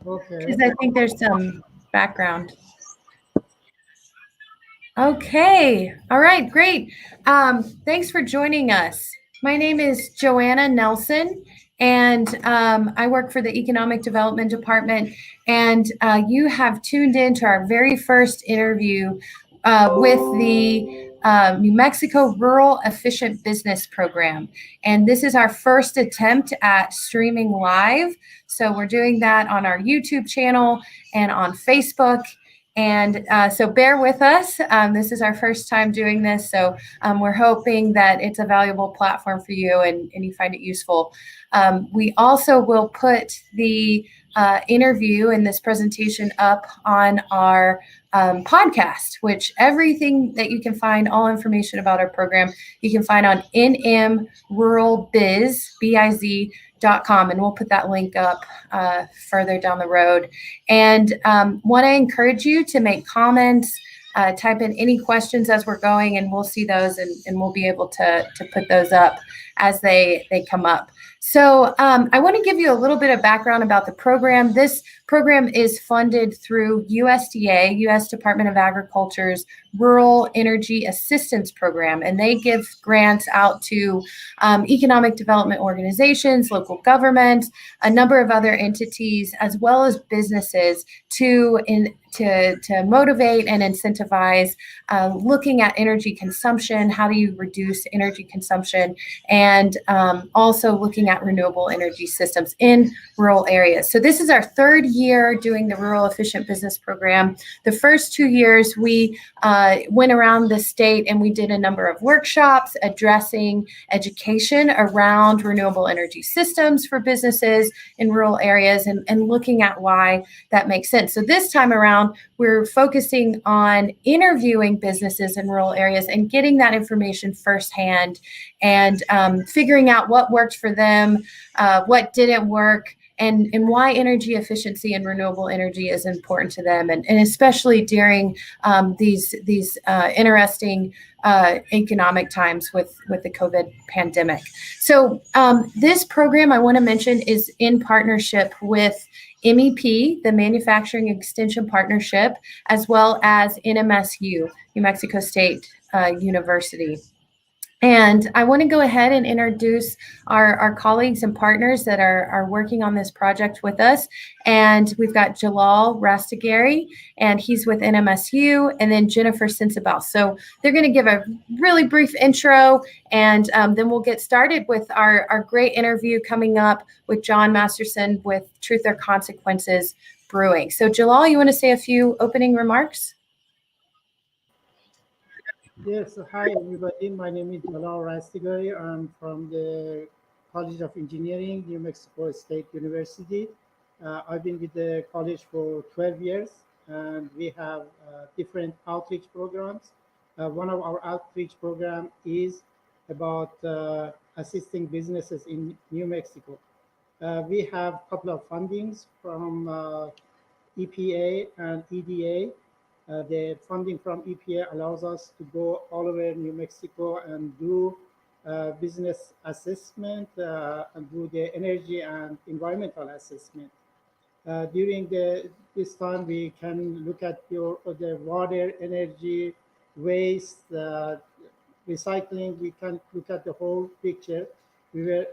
Okay. because I think there's some background. Okay. All right. Great. Thanks for joining us. My name is Joanna Nelson, and I work for the Economic Development Department. And you have tuned in to our very first interview with the New Mexico Rural Efficient Business Program. And this is our first attempt at streaming live. So we're doing that on our YouTube channel and on Facebook. And so bear with us. This is our first time doing this. So we're hoping that it's a valuable platform for you and you find it useful. We also will put the interview and this presentation up on our podcast, which everything that you can find, all information about our program, you can find on nmruralbiz.com, and we'll put that link up further down the road. And want to encourage you to make comments, type in any questions as we're going, and we'll see those, and we'll be able to put those up as they come up. So I want to give you a little bit of background about the program. This program is funded through USDA, U.S. Department of Agriculture's Rural Energy Assistance Program, and they give grants out to economic development organizations, local governments, a number of other entities, as well as businesses to motivate and incentivize looking at energy consumption. How do you reduce energy consumption? And also looking at renewable energy systems in rural areas. So this is our third year doing the Rural Efficient Business Program. The first 2 years, we went around the state and we did a number of workshops addressing education around renewable energy systems for businesses in rural areas and looking at why that makes sense. So this time around, we're focusing on interviewing businesses in rural areas and getting that information firsthand and figuring out what worked for them, what didn't work, and why energy efficiency and renewable energy is important to them, and especially during these interesting economic times with the COVID pandemic. So this program, I want to mention, is in partnership with MEP, the Manufacturing Extension Partnership, as well as NMSU, New Mexico State University. And I want to go ahead and introduce our colleagues and partners that are working on this project with us. And we've got Jalal Rastegari, and he's with NMSU, and then Jennifer Sensabaugh. So they're going to give a really brief intro, and then we'll get started with our great interview coming up with John Masterson with Truth or Consequences Brewing. So Jalal, you want to say a few opening remarks? Yes, hi everybody. My name is Jalal Rastegari. I'm from the College of Engineering, New Mexico State University. I've been with the college for 12 years, and we have different outreach programs. One of our outreach programs is about assisting businesses in New Mexico. We have a couple of fundings from EPA and EDA. The funding from EPA allows us to go all over New Mexico and do business assessment and do the energy and environmental assessment. During this time, we can look at the water, energy, waste, recycling. We can look at the whole picture. We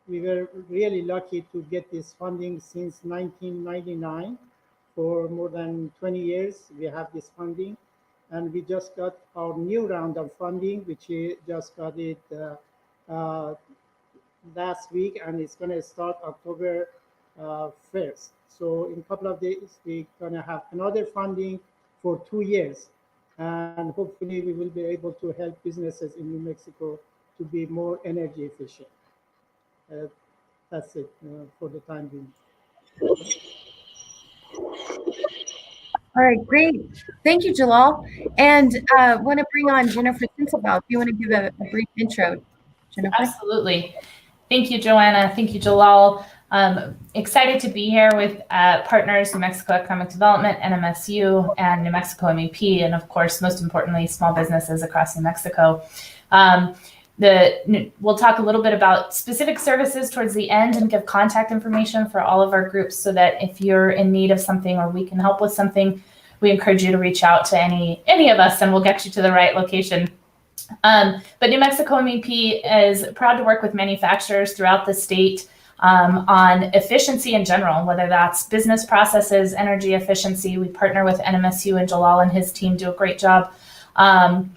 were really lucky to get this funding since 1999. For more than 20 years, we have this funding, and we just got our new round of funding, which we just got it last week, and it's going to start October 1st. So in a couple of days, we're going to have another funding for 2 years, and hopefully we will be able to help businesses in New Mexico to be more energy efficient. That's it for the time being. All right, great. Thank you, Jalal. And want to bring on Jennifer Sensabaugh. If you want to give a brief intro, Jennifer. Absolutely. Thank you, Joanna. Thank you, Jalal. Excited to be here with partners, New Mexico Economic Development, NMSU, and New Mexico MEP, and of course, most importantly, small businesses across New Mexico. We'll talk a little bit about specific services towards the end and give contact information for all of our groups so that if you're in need of something or we can help with something, we encourage you to reach out to any of us and we'll get you to the right location. But New Mexico MEP is proud to work with manufacturers throughout the state on efficiency in general, whether that's business processes, energy efficiency. We partner with NMSU, and Jalal and his team do a great job on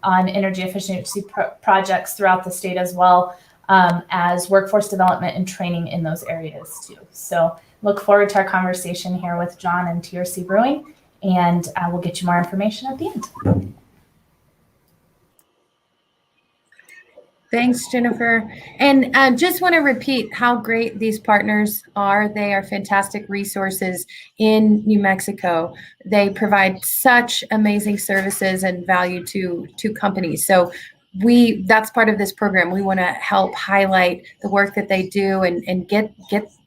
energy efficiency projects throughout the state, as well as workforce development and training in those areas too. So look forward to our conversation here with John and TRC Brewing, and we'll get you more information at the end. Thanks, Jennifer. And just want to repeat how great these partners are. They are fantastic resources in New Mexico. They provide such amazing services and value to companies. So that's part of this program. We want to help highlight the work that they do and get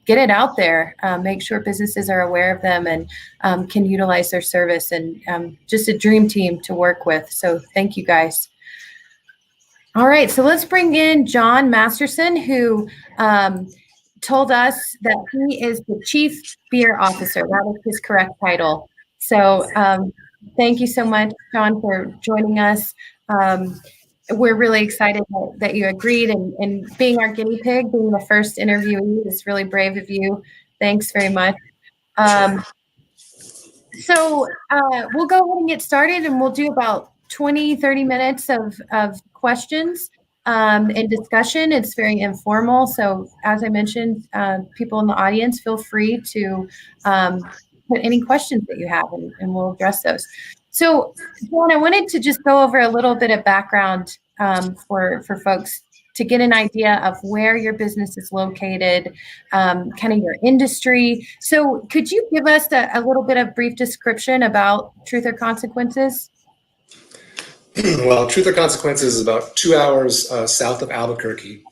it out there, make sure businesses are aware of them and can utilize their service, and just a dream team to work with. So thank you guys. All right, so let's bring in John Masterson, who told us that he is the Chief Beer Officer. That is his correct title. So thank you so much, John, for joining us. We're really excited that you agreed, and being our guinea pig, being the first interviewee is really brave of you. Thanks very much. So we'll go ahead and get started, and we'll do about 20-30 minutes of questions and discussion. It's very informal. So as I mentioned, people in the audience, feel free to put any questions that you have, and we'll address those. So John, I wanted to just go over a little bit of background for folks to get an idea of where your business is located, kind of your industry. So could you give us a little bit of brief description about Truth or Consequences? Well, Truth or Consequences is about 2 hours south of Albuquerque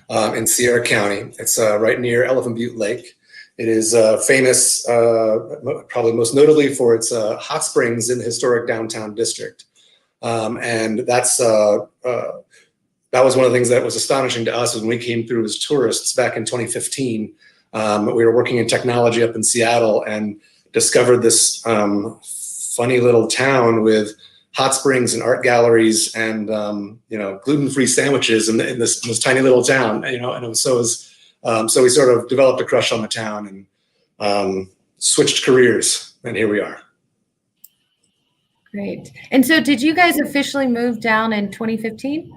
in Sierra County. It's right near Elephant Butte Lake. It is famous, probably most notably for its hot springs in the historic downtown district. And that was one of the things that was astonishing to us when we came through as tourists back in 2015. We were working in technology up in Seattle and discovered this funny little town with hot springs and art galleries and gluten-free sandwiches in this tiny little town. And so we sort of developed a crush on the town and switched careers, and here we are. Great. And so did you guys officially move down in 2015?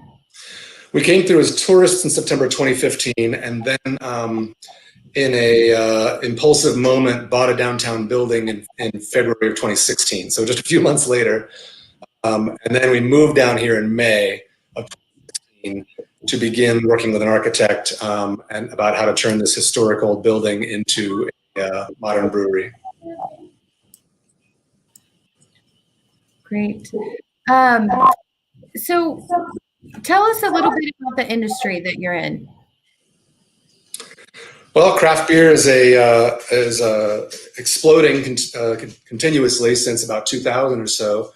We came through as tourists in September 2015, and then in a impulsive moment bought a downtown building in February of 2016. So just a few months later. And then we moved down here in May of 2016 to begin working with an architect and about how to turn this historic old building into a modern brewery. Great. So tell us a little bit about the industry that you're in. Well, craft beer is exploding continuously since about 2000 or so.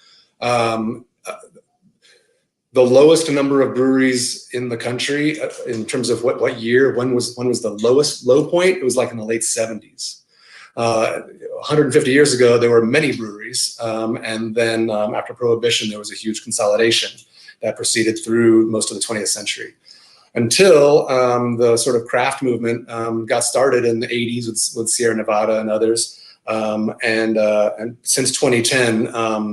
The lowest number of breweries in the country in terms of what year, when was the low point? It was like in the late 70s. 150 years ago, there were many breweries. And then after Prohibition, there was a huge consolidation that proceeded through most of the 20th century until the sort of craft movement got started in the 80s with Sierra Nevada and others. And since 2010,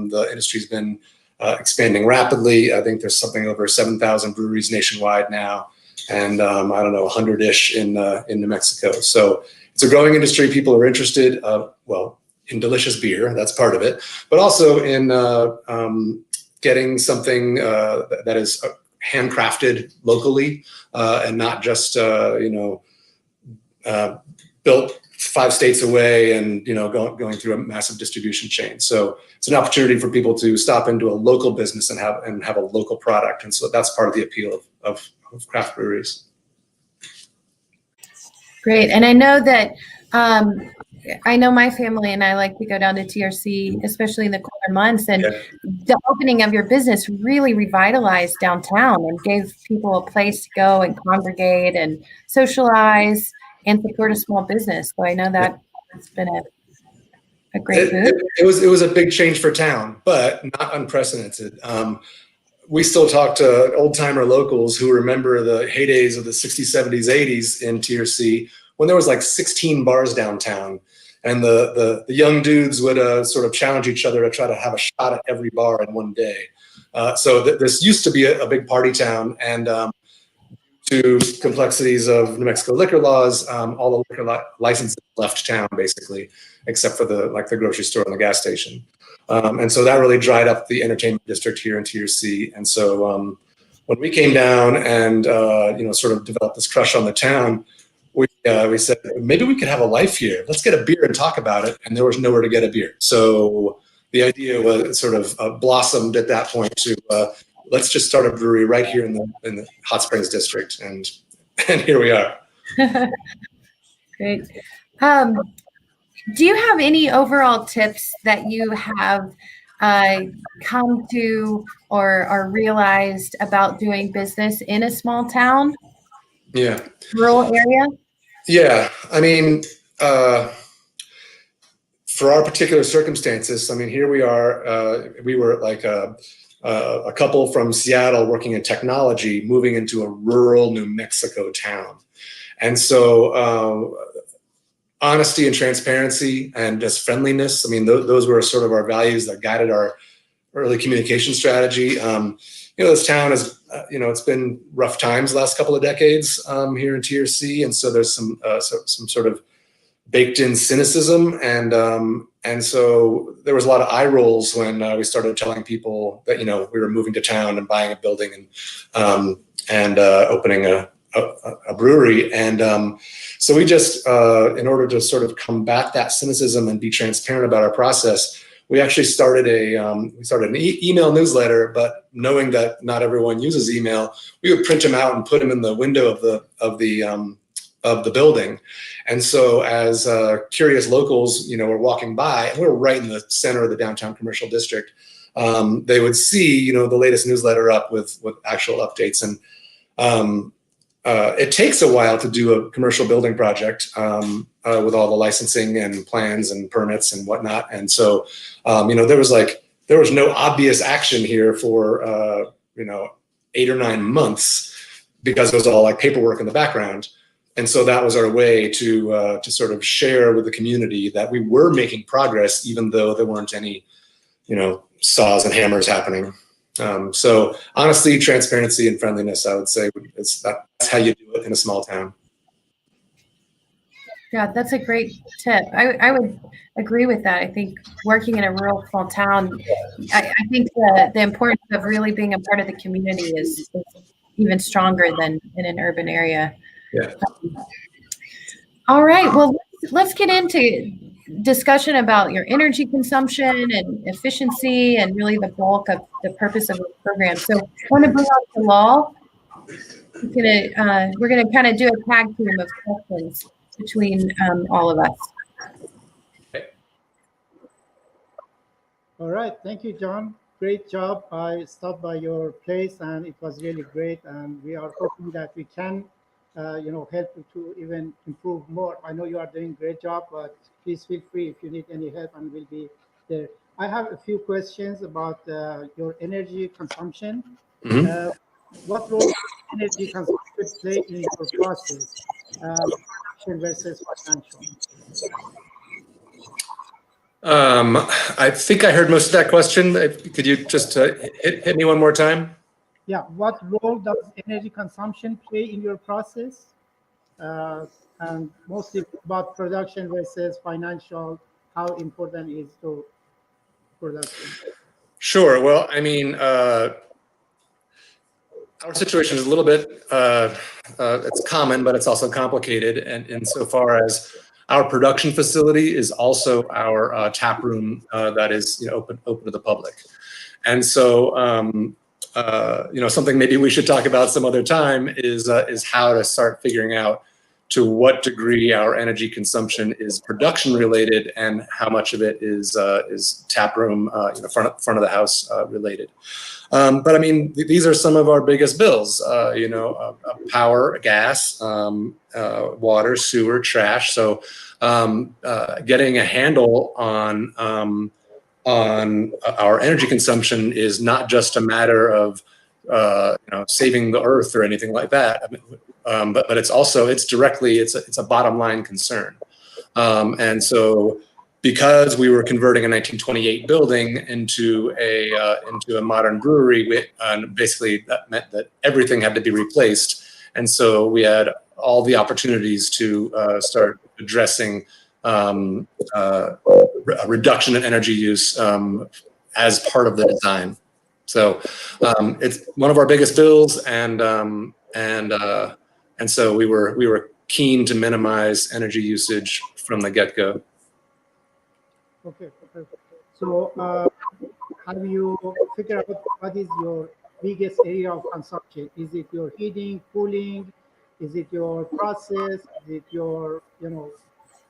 the industry's been expanding rapidly. I think there's something over 7,000 breweries nationwide now, and I don't know, 100-ish in New Mexico. So it's a growing industry. People are interested, in delicious beer. That's part of it, but also in getting something that is handcrafted locally and not just built 5 states away and going through a massive distribution chain. So it's an opportunity for people to stop into a local business and have a local product, and so that's part of the appeal of craft breweries. Great, and I know that I know my family and I like to go down to TRC, especially in the colder months. And Yeah. the opening of your business really revitalized downtown and gave people a place to go and congregate and socialize and support a small business. So I know that it's been a great boost. It was a big change for town, but not unprecedented. We still talk to old timer locals who remember the heydays of the 60s, 70s, 80s in TRC when there was like 16 bars downtown, and the young dudes would sort of challenge each other to try to have a shot at every bar in one day. So this used to be a big party town, and to complexities of New Mexico liquor laws, all the liquor licenses left town basically, except for the grocery store and the gas station. And so that really dried up the entertainment district here in TRC. And so when we came down and sort of developed this crush on the town, we said maybe we could have a life here. Let's get a beer and talk about it. And there was nowhere to get a beer. So the idea was sort of blossomed at that point to let's just start a brewery right here in the Hot Springs district, and here we are. Great. Do you have any overall tips that you have come to or realized about doing business in a small town? Yeah. Rural area? Yeah. I mean, for our particular circumstances, I mean, here we are. We were like a couple from Seattle working in technology, moving into a rural New Mexico town. And so honesty and transparency and just friendliness, I mean, those were sort of our values that guided our early communication strategy. This town is, it's been rough times the last couple of decades here in TRC. And so there's some sort of baked in cynicism. And so there was a lot of eye rolls when we started telling people that, we were moving to town and buying a building and opening a brewery. And so we just, in order to sort of combat that cynicism and be transparent about our process, we actually started an email newsletter, but knowing that not everyone uses email, we would print them out and put them in the window of the building. And so as curious locals, were walking by, and we were right in the center of the downtown commercial district, they would see, the latest newsletter up with actual updates. And it takes a while to do a commercial building project with all the licensing and plans and permits and whatnot. And so, there was no obvious action here for 8 or 9 months because it was all like paperwork in the background. And so that was our way to sort of share with the community that we were making progress, even though there weren't any, saws and hammers happening. So honesty, transparency, and friendliness, I would say that's how you do it in a small town. Yeah, that's a great tip. I would agree with that. I think working in a rural small town, I think the importance of really being a part of the community is even stronger than in an urban area. Yeah. All right. Well, let's get into discussion about your energy consumption and efficiency and really the bulk of the purpose of the program. So I want to bring up Jalal. We're gonna kind of do a tag team of questions between all of us. Okay. All right, thank you, John. Great job. I stopped by your place and it was really great. And we are hoping that we can, help you to even improve more. I know you are doing a great job, but please feel free if you need any help, and we'll be there. I have a few questions about your energy consumption. Mm-hmm. What role does energy consumption play in your process, production versus financial? I think I heard most of that question. Could you just hit me one more time? Yeah, what role does energy consumption play in your process? And mostly about production versus financial, how important is to production? Sure. Well, I mean, our situation is a little bit, it's common, but it's also complicated. And insofar as our production facility is also our tap room that is open to the public. And so, something maybe we should talk about some other time is how to start figuring out to what degree our energy consumption is production related and how much of it is tap room, front of the house related. But I mean, these are some of our biggest bills, power, gas, water, sewer, trash. So getting a handle on our energy consumption is not just a matter of saving the earth or anything like that. I mean, but it's also it's a bottom line concern. And so because we were converting a 1928 building into a modern brewery, basically that meant that everything had to be replaced. And so we had all the opportunities to start addressing a reduction in energy use as part of the design. So it's one of our biggest bills, and so we were keen to minimize energy usage from the get-go. Okay. So have you figured out what is your biggest area of consumption? Is it your heating, cooling? Is it your process? Is it your,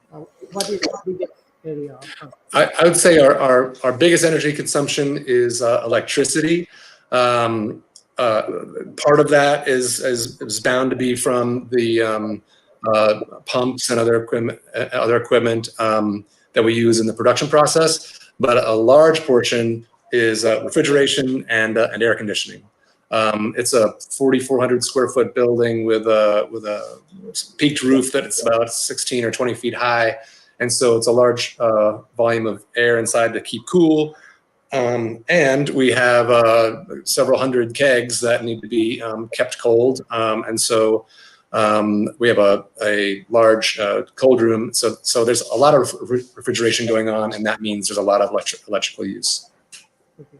what is the biggest area of consumption? I would say our biggest energy consumption is electricity. Part of that is bound to be from the pumps and other equipment that we use in the production process, but a large portion is refrigeration and air conditioning. It's a 4,400 square foot building with a peaked roof that it's about 16 or 20 feet high, and so it's a large volume of air inside to keep cool. And we have several hundred kegs that need to be kept cold, and so we have a large cold room. So there's a lot of refrigeration going on, and that means there's a lot of electrical use. Okay.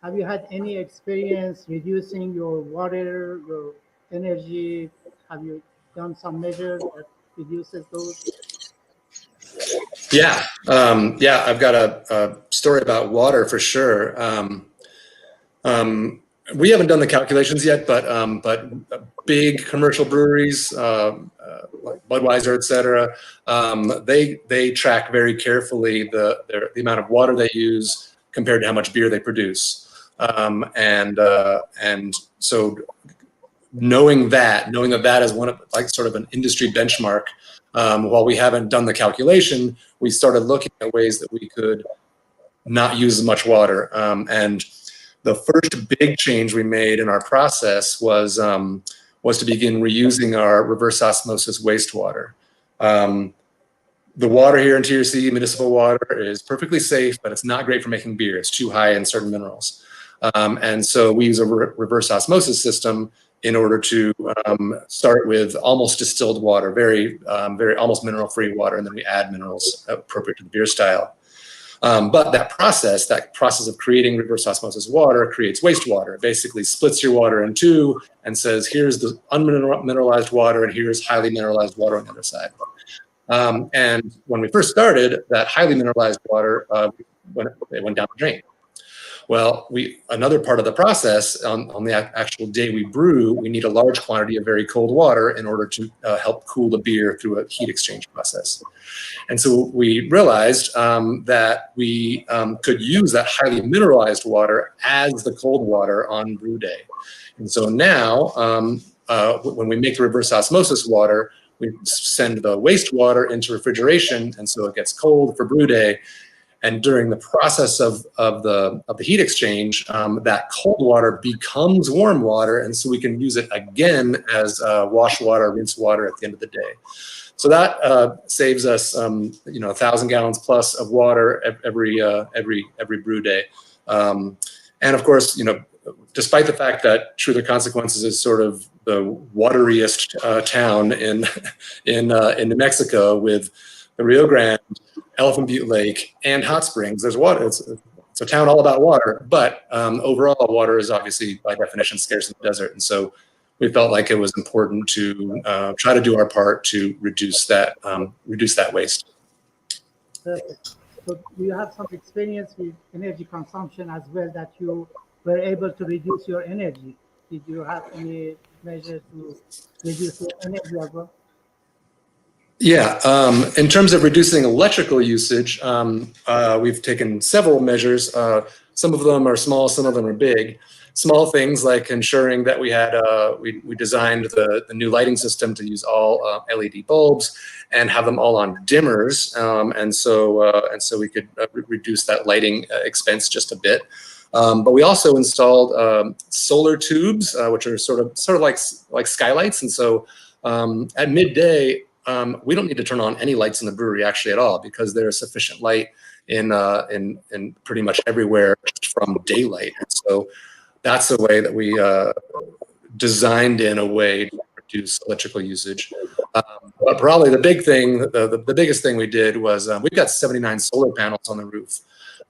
Have you had any experience reducing your water, your energy? Have you done some measures that reduces those? Yeah, I've got a story about water for sure. We haven't done the calculations yet, but big commercial breweries like Budweiser, et cetera, they track very carefully the amount of water they use compared to how much beer they produce. And so knowing that is one of sort of an industry benchmark. While we haven't done the calculation, we started looking at ways that we could not use as much water. And the first big change we made in our process was to begin reusing our reverse osmosis wastewater. The water here in TRC, municipal water, is perfectly safe, but it's not great for making beer. It's too high in certain minerals. And so we use a reverse osmosis system in order to start with almost distilled water, very almost mineral-free water, and then we add minerals appropriate to the beer style. But that process of creating reverse osmosis water creates wastewater. It basically splits your water in two and says, here's the unmineralized water and here's highly mineralized water on the other side. And when we first started, that highly mineralized water it went down the drain. Well, another part of the process on the actual day we brew, we need a large quantity of very cold water in order to help cool the beer through a heat exchange process. And so we realized that we could use that highly mineralized water as the cold water on brew day. And so now, when we make the reverse osmosis water, we send the wastewater into refrigeration, and so it gets cold for brew day. And during the process of the heat exchange, that cold water becomes warm water, and so we can use it again as wash water, rinse water at the end of the day. So that saves us, 1,000 gallons plus of water every brew day. And of course, despite the fact that Truth or Consequences is sort of the wateriest town in New Mexico, with the Rio Grande, Elephant Butte Lake, and Hot Springs, there's water. It's a town all about water, but overall, water is obviously by definition scarce in the desert, and so we felt like it was important to try to do our part to reduce that waste. Perfect. So do you have some experience with energy consumption as well, that you were able to reduce your energy? Did you have any measures to reduce your energy as well? Yeah, in terms of reducing electrical usage, we've taken several measures. Some of them are small, some of them are big. Small things like ensuring that we designed the new lighting system to use all LED bulbs and have them all on dimmers, and so we could reduce that lighting expense just a bit. But we also installed solar tubes, which are sort of like skylights, and so at midday, we don't need to turn on any lights in the brewery actually at all, because there is sufficient light in pretty much everywhere from daylight. And so that's the way that we designed in a way to reduce electrical usage. But probably the big thing, the biggest thing we did was we've got 79 solar panels on the roof.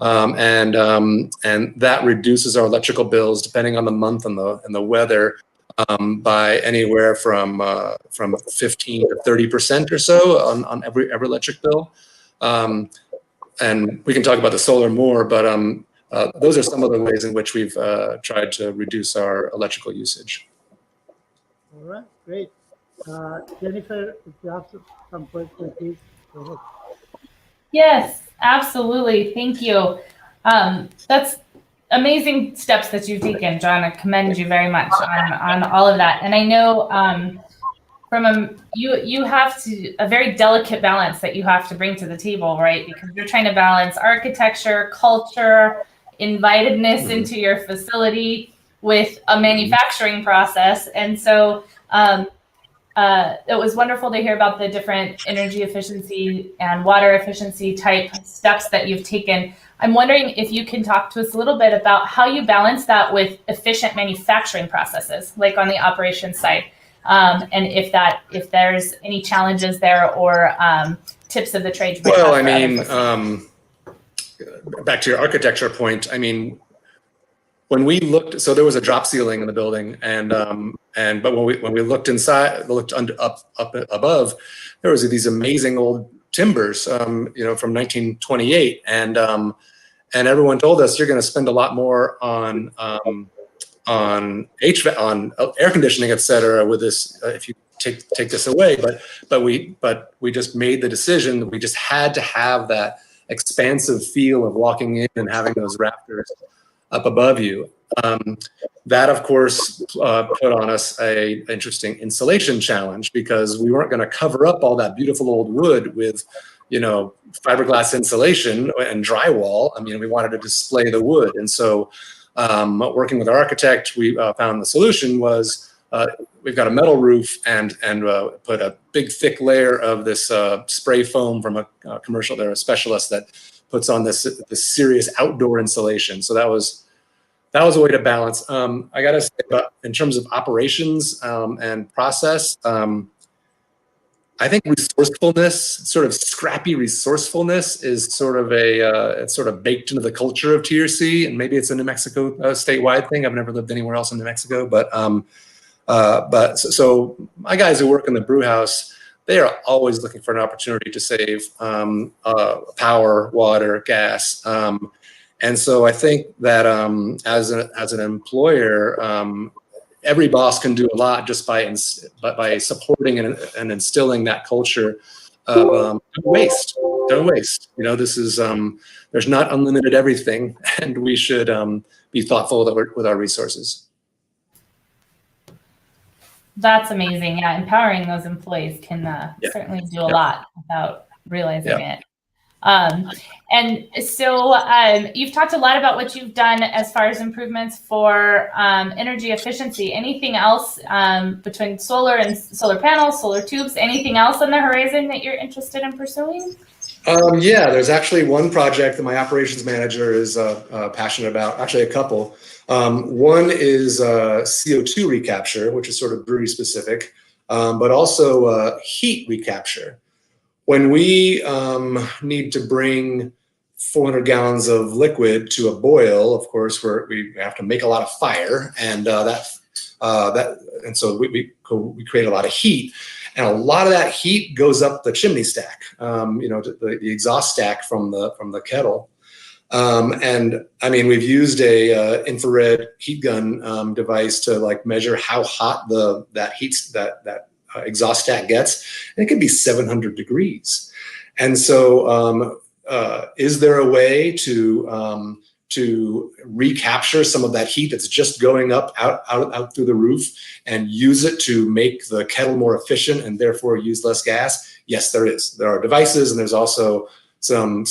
And that reduces our electrical bills depending on the month and the weather by anywhere from 15 to 30% or so on every electric bill. And we can talk about the solar more, but those are some of the ways in which we've tried to reduce our electrical usage. All right, great. Jennifer, if you have some questions, please go ahead. Yes, absolutely. Thank you. That's amazing steps that you've taken, John. I commend you very much on all of that. And I know you have a very delicate balance that you have to bring to the table, right? Because you're trying to balance architecture, culture, invitedness into your facility with a manufacturing process. And so it was wonderful to hear about the different energy efficiency and water efficiency type steps that you've taken. I'm wondering if you can talk to us a little bit about how you balance that with efficient manufacturing processes, like on the operations side, and if there's any challenges there or tips of the trade you might have. Well, I mean, back to your architecture point, I mean, when we looked, so there was a drop ceiling in the building, but when we looked inside, up above, there was these amazing old timbers, from 1928, and everyone told us you're going to spend a lot more on HVAC, on air conditioning, et cetera, with this if you take this away. But we just made the decision that we just had to have that expansive feel of walking in and having those rafters up above you. That, of course, put on us a interesting insulation challenge, because we weren't going to cover up all that beautiful old wood with, fiberglass insulation and drywall. I mean, we wanted to display the wood. And so working with our architect, we found the solution was we've got a metal roof and put a big thick layer of this spray foam from a commercial. They're a specialist that puts on this serious outdoor insulation. So that was a way to balance. I got to say, but in terms of operations and process, I think resourcefulness, sort of scrappy resourcefulness, is sort of it's sort of baked into the culture of TRC, and maybe it's a New Mexico statewide thing. I've never lived anywhere else in New Mexico, but so my guys who work in the brew house, they are always looking for an opportunity to save power, water, gas. And so I think that as an employer, every boss can do a lot just by supporting and instilling that culture of don't waste. This is there's not unlimited everything, and we should be thoughtful with our resources. That's amazing. Yeah, empowering those employees can certainly do a lot without realizing it. And so you've talked a lot about what you've done as far as improvements for energy efficiency. Anything else between solar and solar panels, solar tubes, anything else on the horizon that you're interested in pursuing? Yeah, there's actually one project that my operations manager is passionate about, actually a couple. One is CO2 recapture, which is sort of brewery specific, but also heat recapture. When we need to bring 400 gallons of liquid to a boil, of course, we have to make a lot of fire, and so we create a lot of heat, and a lot of that heat goes up the chimney stack, the exhaust stack from the kettle. And I mean, we've used a infrared heat gun device to measure how hot that exhaust stack gets, and it can be 700 degrees. And so is there a way to recapture some of that heat that's just going up out through the roof and use it to make the kettle more efficient and therefore use less gas? Yes, there is. There are devices, and there's also some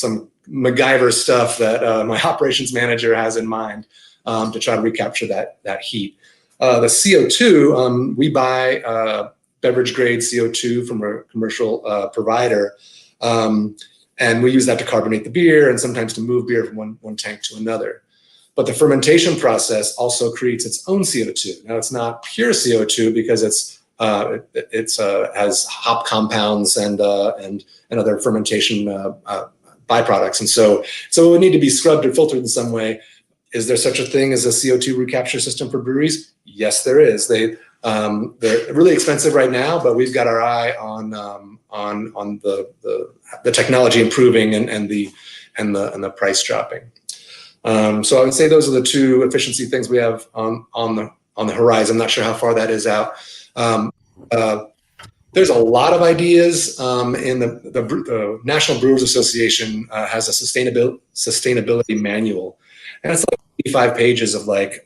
MacGyver stuff that my operations manager has in mind to try to recapture that heat. The CO2, we buy beverage grade CO2 from a commercial provider. And we use that to carbonate the beer and sometimes to move beer from one tank to another. But the fermentation process also creates its own CO2. Now, it's not pure CO2 because it has hop compounds and other fermentation byproducts. And so it would need to be scrubbed or filtered in some way. Is there such a thing as a CO2 recapture system for breweries? Yes, there is. They're really expensive right now, but we've got our eye on the technology improving and the price dropping. So I would say those are the two efficiency things we have on the horizon. I'm not sure how far that is out. There's a lot of ideas. In the National Brewers Association has a sustainability manual, and it's like 85 pages of like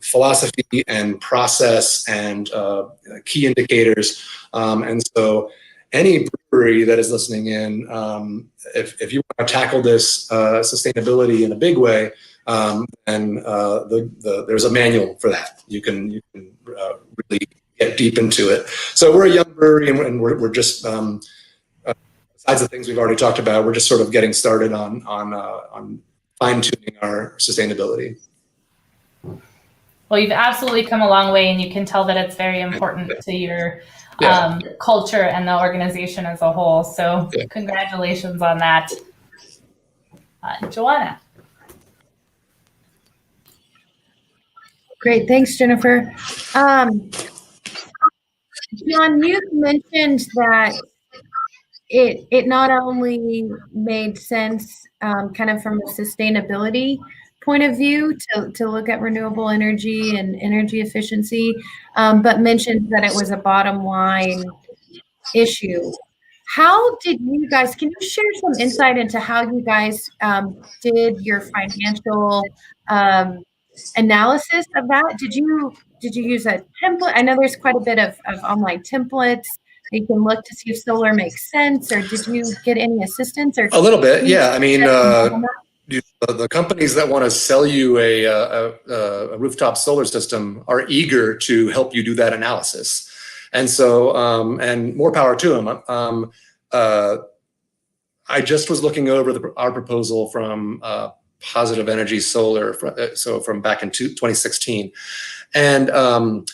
philosophy and process and key indicators. And so any brewery that is listening in, if you want to tackle this sustainability in a big way, then there's a manual for that. You can really get deep into it. So we're a young brewery, and we're just besides the things we've already talked about, we're just sort of getting started on fine-tuning our sustainability. Well, you've absolutely come a long way, and you can tell that it's very important to your culture and the organization as a whole. So congratulations on that. Joanna. Great, thanks, Jennifer. John, you mentioned that it not only made sense kind of from a sustainability point of view to look at renewable energy and energy efficiency, but mentioned that it was a bottom line issue. How did you guys, can you share some insight into how you guys did your financial analysis of that? Did you use a template? I know there's quite a bit of online templates. You can look to see if solar makes sense, or did you get any assistance? Or a little bit, yeah. I mean, the companies that want to sell you a rooftop solar system are eager to help you do that analysis, and so and more power to them. I just was looking over our proposal from Positive Energy Solar, from back in 2016, and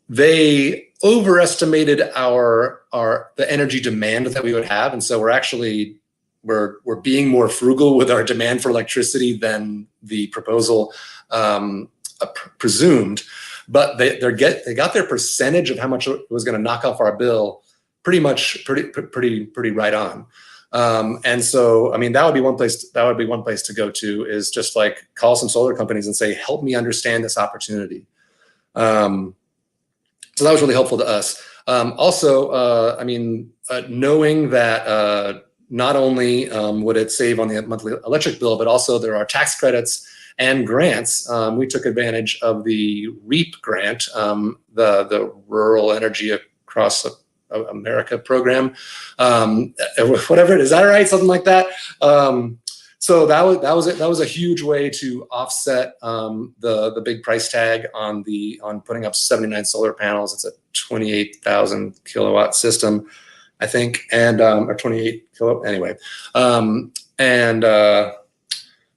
they overestimated the energy demand that we would have, and so we're being more frugal with our demand for electricity than the proposal presumed. But they got their percentage of how much it was going to knock off our bill pretty right on. And so, I mean, that would be one place to go to, is just like call some solar companies and say, help me understand this opportunity. So that was really helpful to us. Also, I mean, knowing that not only would it save on the monthly electric bill, but also there are tax credits and grants. We took advantage of the REAP grant, the Rural Energy Across America program, whatever it is. Is that right? Something like that. So that was a huge way to offset the big price tag on putting up 79 solar panels. It's a 28,000 kilowatt system, I think, and or 28 kilo anyway. And what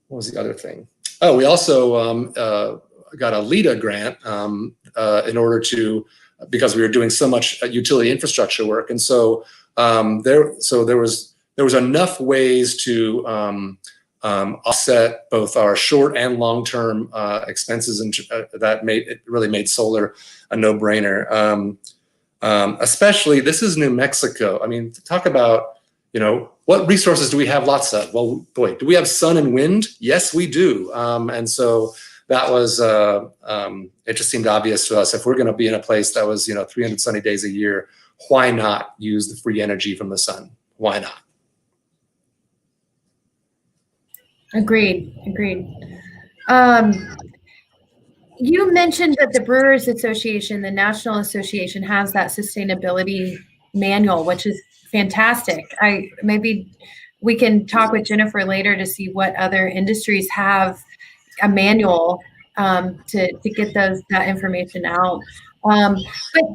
was the other thing? Oh, we also got a LEDA grant in order to, because we were doing so much utility infrastructure work, and so there was enough ways to offset both our short and long-term expenses, and that really made solar a no-brainer. Especially, this is New Mexico. I mean, talk about, what resources do we have lots of? Well, boy, do we have sun and wind? Yes, we do. And so that was, it just seemed obvious to us. If we're going to be in a place that was, 300 sunny days a year, why not use the free energy from the sun? Why not? Agreed. You mentioned that the Brewers Association, the National Association, has that sustainability manual, which is fantastic. Maybe we can talk with Jennifer later to see what other industries have a manual to get that information out. But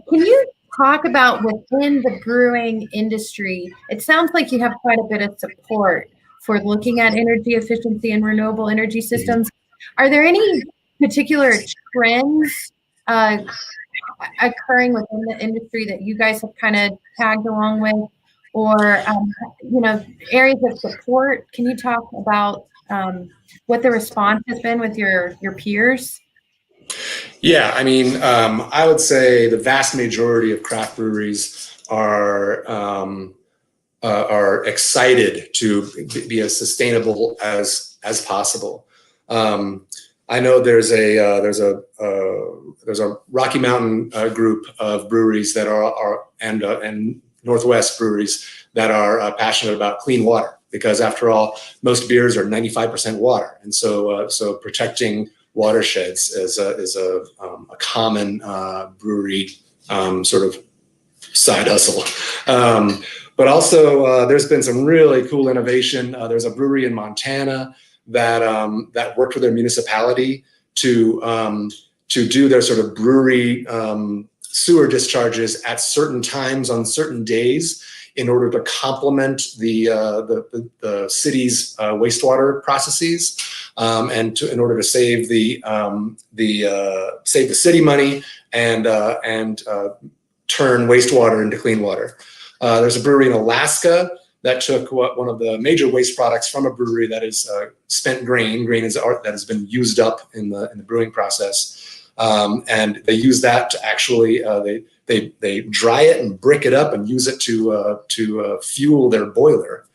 can you talk about within the brewing industry? It sounds like you have quite a bit of support for looking at energy efficiency and renewable energy systems. Are there any particular trends occurring within the industry that you guys have kind of tagged along with, or areas of support? Can you talk about what the response has been with your peers? Yeah, I mean, I would say the vast majority of craft breweries are excited to be as sustainable as possible. I know there's a Rocky Mountain group of breweries that are and Northwest breweries that are passionate about clean water, because after all, most beers are 95% water, and so protecting watersheds is a common brewery sort of side hustle. But also, there's been some really cool innovation. There's a brewery in Montana that worked with their municipality to do their sort of brewery sewer discharges at certain times on certain days in order to complement the city's wastewater processes, and in order to save the city money and turn wastewater into clean water. There's a brewery in Alaska that took one of the major waste products from a brewery that is spent grain that has been used up in the brewing process, and they use that to actually they dry it and brick it up and use it to fuel their boiler.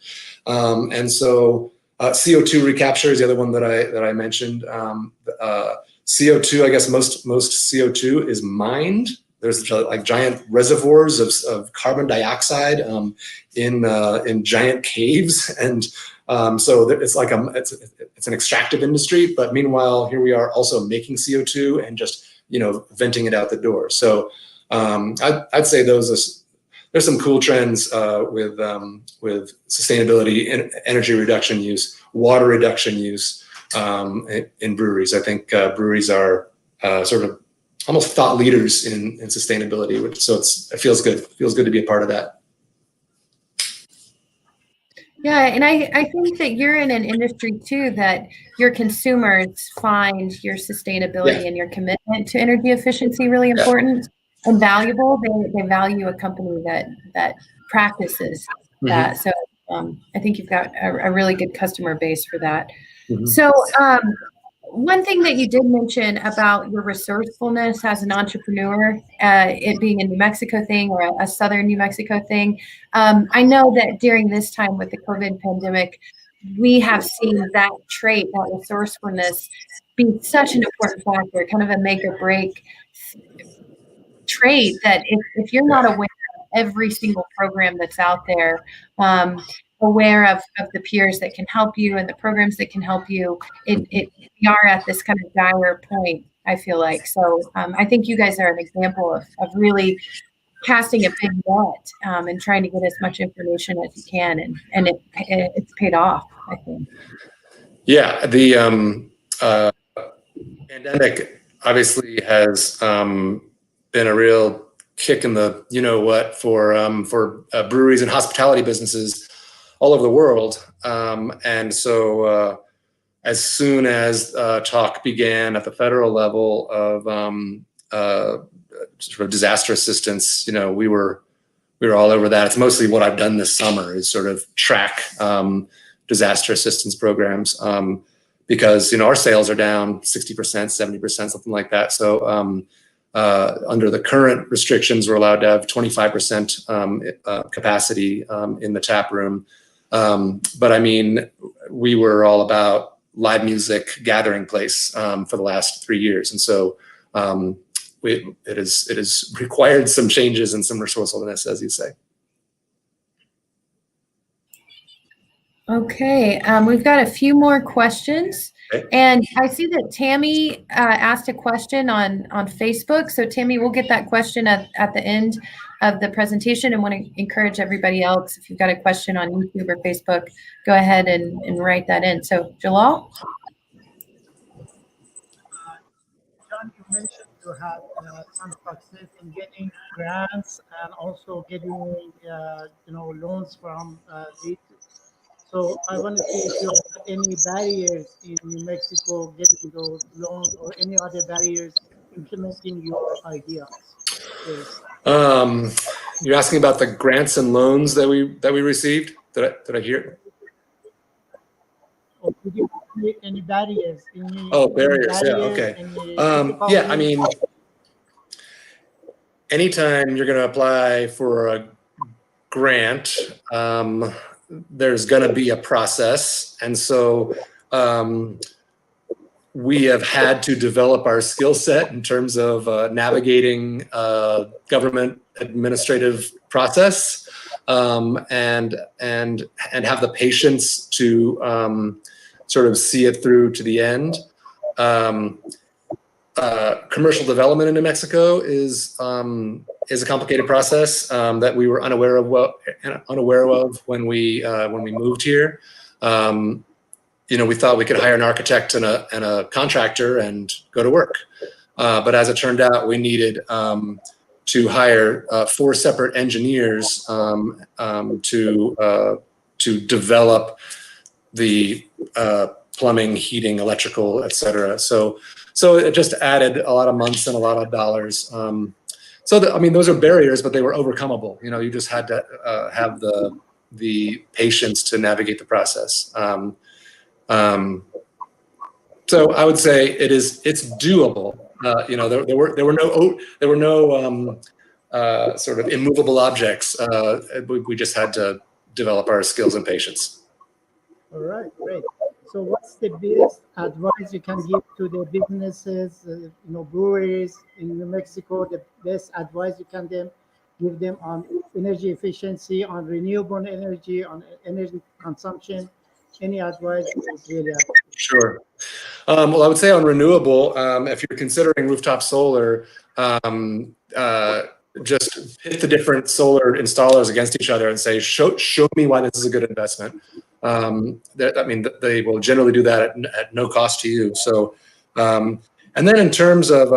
And so CO2 recapture is the other one that I mentioned. CO2, I guess most CO2 is mined. There's like giant reservoirs of carbon dioxide in giant caves, and so it's like it's an extractive industry. But meanwhile, here we are also making CO2 and just venting it out the door. So I'd say there's some cool trends with sustainability, energy reduction use, water reduction use in breweries. I think breweries are sort of almost thought leaders in sustainability, so it feels good. It feels good to be a part of that. Yeah, and I think that you're in an industry too that your consumers find your sustainability and your commitment to energy efficiency really important and valuable. They value a company that practices that. So I think you've got a really good customer base for that. So one thing that you did mention about your resourcefulness as an entrepreneur, it being a New Mexico thing or a Southern New Mexico thing. I know that during this time with the COVID pandemic, we have seen that trait, that resourcefulness, be such an important factor, kind of a make or break trait that if you're not aware of every single program that's out there, aware of the peers that can help you and the programs that can help you, we are at this kind of dire point, I feel like. So I think you guys are an example of really casting a big net and trying to get as much information as you can, and it's paid off, I think. Yeah, the pandemic obviously has been a real kick in the what for breweries and hospitality businesses all over the world, and so as soon as talk began at the federal level of sort of disaster assistance, we were all over that. It's mostly what I've done this summer is sort of track disaster assistance programs, because our sales are down 60%, 70%, something like that. So under the current restrictions, we're allowed to have 25% capacity in the tap room. But I mean, we were all about live music gathering place for the last 3 years. And so it has required some changes and some resourcefulness, as you say. Okay, we've got a few more questions. Okay. And I see that Tammy asked a question on Facebook. So Tammy, we'll get that question at the end of the presentation, and want to encourage everybody else, if you've got a question on YouTube or Facebook, go ahead and write that in. So Jalal? John, you mentioned you had some success in getting grants and also getting, loans from the. So I want to see if you have any barriers in New Mexico getting those loans, or any other barriers implementing your ideas. Please. You're asking about the grants and loans that we received. Did I hear? Or did you have any barriers? Barriers. Yeah. Okay. Yeah. I mean, anytime you're going to apply for a grant, there's going to be a process, and so we have had to develop our skill set in terms of navigating government administrative process, and have the patience to sort of see it through to the end. Commercial development in New Mexico is a complicated process that we were unaware of when we moved here. We thought we could hire an architect and a contractor and go to work, but as it turned out, we needed to hire 4 separate engineers to develop the plumbing, heating, electrical, etc. So it just added a lot of months and a lot of dollars. Those are barriers, but they were overcomable. You just had to have the patience to navigate the process. So I would say it's doable. There were no sort of immovable objects. We just had to develop our skills and patience. All right, great. So what's the best advice you can give to the businesses, breweries in New Mexico, the best advice you can give them on energy efficiency, on renewable energy, on energy consumption? Any advice is really helpful. Sure. Well, I would say on renewable, if you're considering rooftop solar, just hit the different solar installers against each other and say, show me why this is a good investment. They will generally do that at no cost to you. So, and then in terms of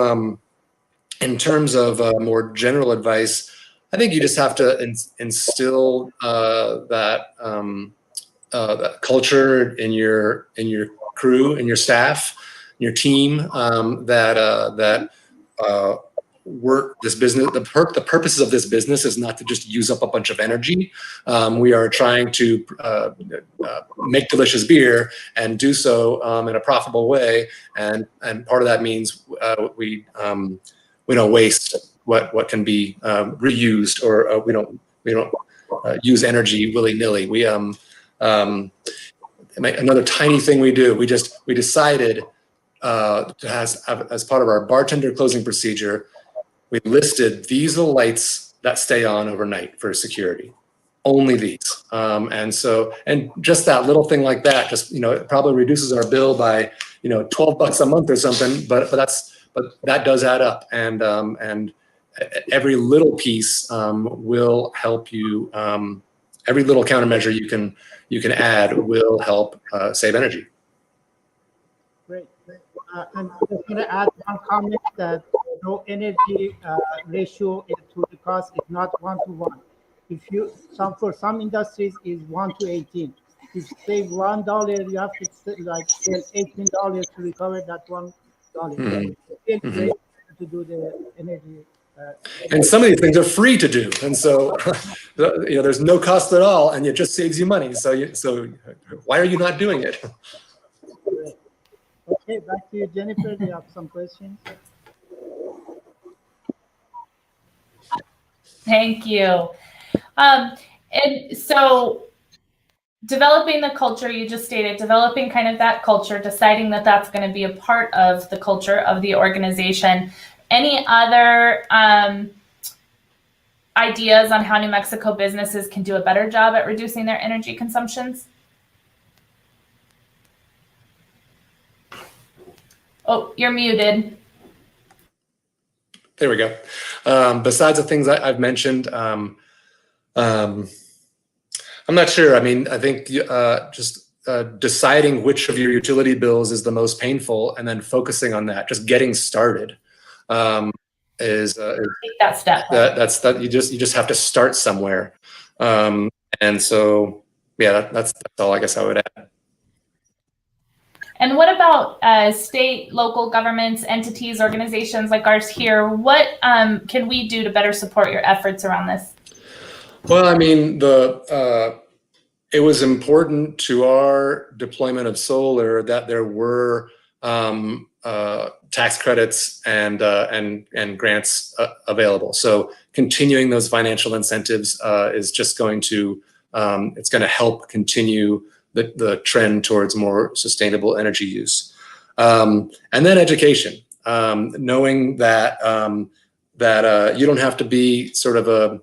more general advice, I think you just have to instill that culture in your crew, in your staff, your team, that work this business. The purposes of this business is not to just use up a bunch of energy. We are trying to make delicious beer and do so in a profitable way, and part of that means we don't waste what can be reused, or we don't use energy willy-nilly. We another tiny thing we do. We decided as part of our bartender closing procedure, we listed these are the lights that stay on overnight for security. Only these, and just that little thing like that, it probably reduces our bill by $12 a month or something. But that does add up, and every little piece will help you. Every little countermeasure you can add will help save energy. Great. I'm just going to add one comment that no energy ratio to the cost is not 1-to-1. For some industries is 1-to-18. If you save $1, you have to sell $18 to recover that $1. Mm-hmm. It's great to do the energy. And some of these things are free to do, and so there's no cost at all, and it just saves you money. So why are you not doing it? Great. Okay, back to you, Jennifer. Do you have some questions? Thank you. And so developing the culture, you just stated, developing kind of that culture, deciding that that's going to be a part of the culture of the organization. Any other ideas on how New Mexico businesses can do a better job at reducing their energy consumptions? Oh, you're muted. There we go. Besides the things I've mentioned, I'm not sure. I mean, I think just deciding which of your utility bills is the most painful and then focusing on that, just getting started, is Take that step. that's you just have to start somewhere. And so, yeah, that's all I guess I would add. And what about state, local governments, entities, organizations like ours here? What can we do to better support your efforts around this? Well, I mean, it was important to our deployment of solar that there were tax credits and grants available. So continuing those financial incentives is just going to it's going to help continue the trend towards more sustainable energy use. And then education, knowing that you don't have to be sort of a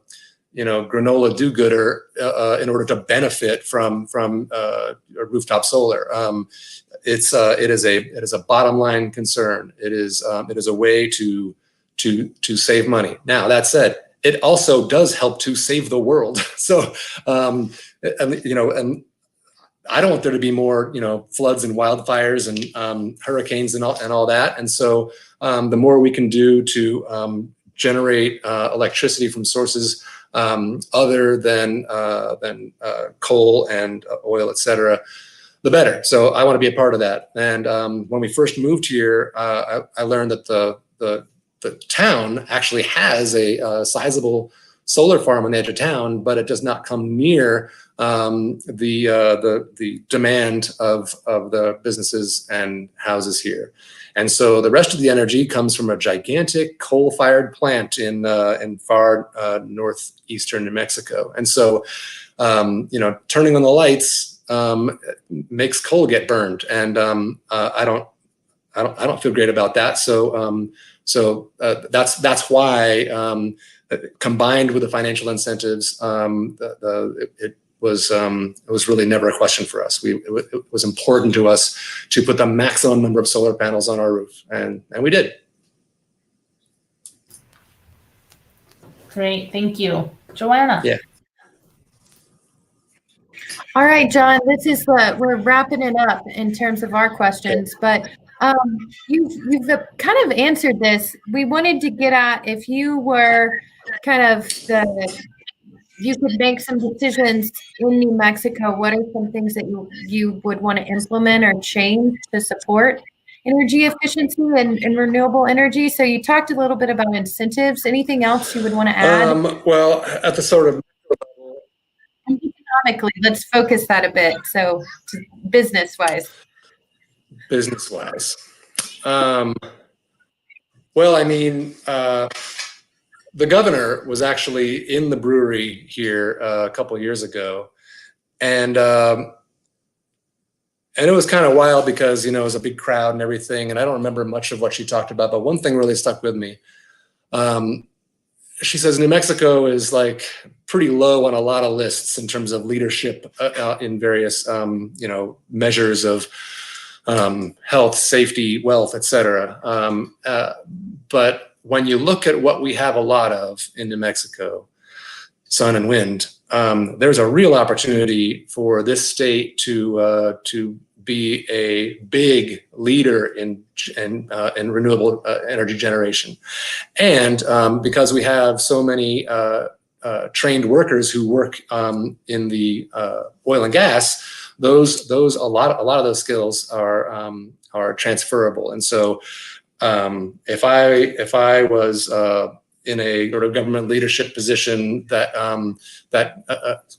granola do-gooder in order to benefit from rooftop solar. It is a bottom line concern. It is a way to save money. Now that said, it also does help to save the world. So and I don't want there to be more floods and wildfires and hurricanes and all that. And so the more we can do to generate electricity from sources other than coal and oil, et cetera, the better. So I want to be a part of that. And when we first moved here, I learned that the town actually has a sizable solar farm on the edge of town, but it does not come near the demand of the businesses and houses here. And so the rest of the energy comes from a gigantic coal-fired plant in far northeastern New Mexico. And so, turning on the lights makes coal get burned, and I don't feel great about that. So that's why, combined with the financial incentives, it was really never a question for us. It was important to us to put the maximum number of solar panels on our roof, and we did. Great, thank you. Joanna. Yeah. All right, John, we're wrapping it up in terms of our questions, but you've kind of answered this. We wanted to get at, if you were kind of you could make some decisions in New Mexico, what are some things that you would want to implement or change to support energy efficiency and renewable energy? So you talked a little bit about incentives. Anything else you would want to add? Well, at the sort of economically, let's focus that a bit. So business-wise. Business-wise. Well, I mean, the governor was actually in the brewery here a couple of years ago, and it was kind of wild because it was a big crowd and everything, and I don't remember much of what she talked about, but one thing really stuck with me. She says New Mexico is like pretty low on a lot of lists in terms of leadership in various measures of health, safety, wealth, et cetera. But when you look at what we have a lot of in New Mexico, sun and wind, there's a real opportunity for this state to be a big leader in renewable energy generation. And because we have so many trained workers who work in the oil and gas, those a lot of those skills are transferable. And so if I was in a sort of government leadership position that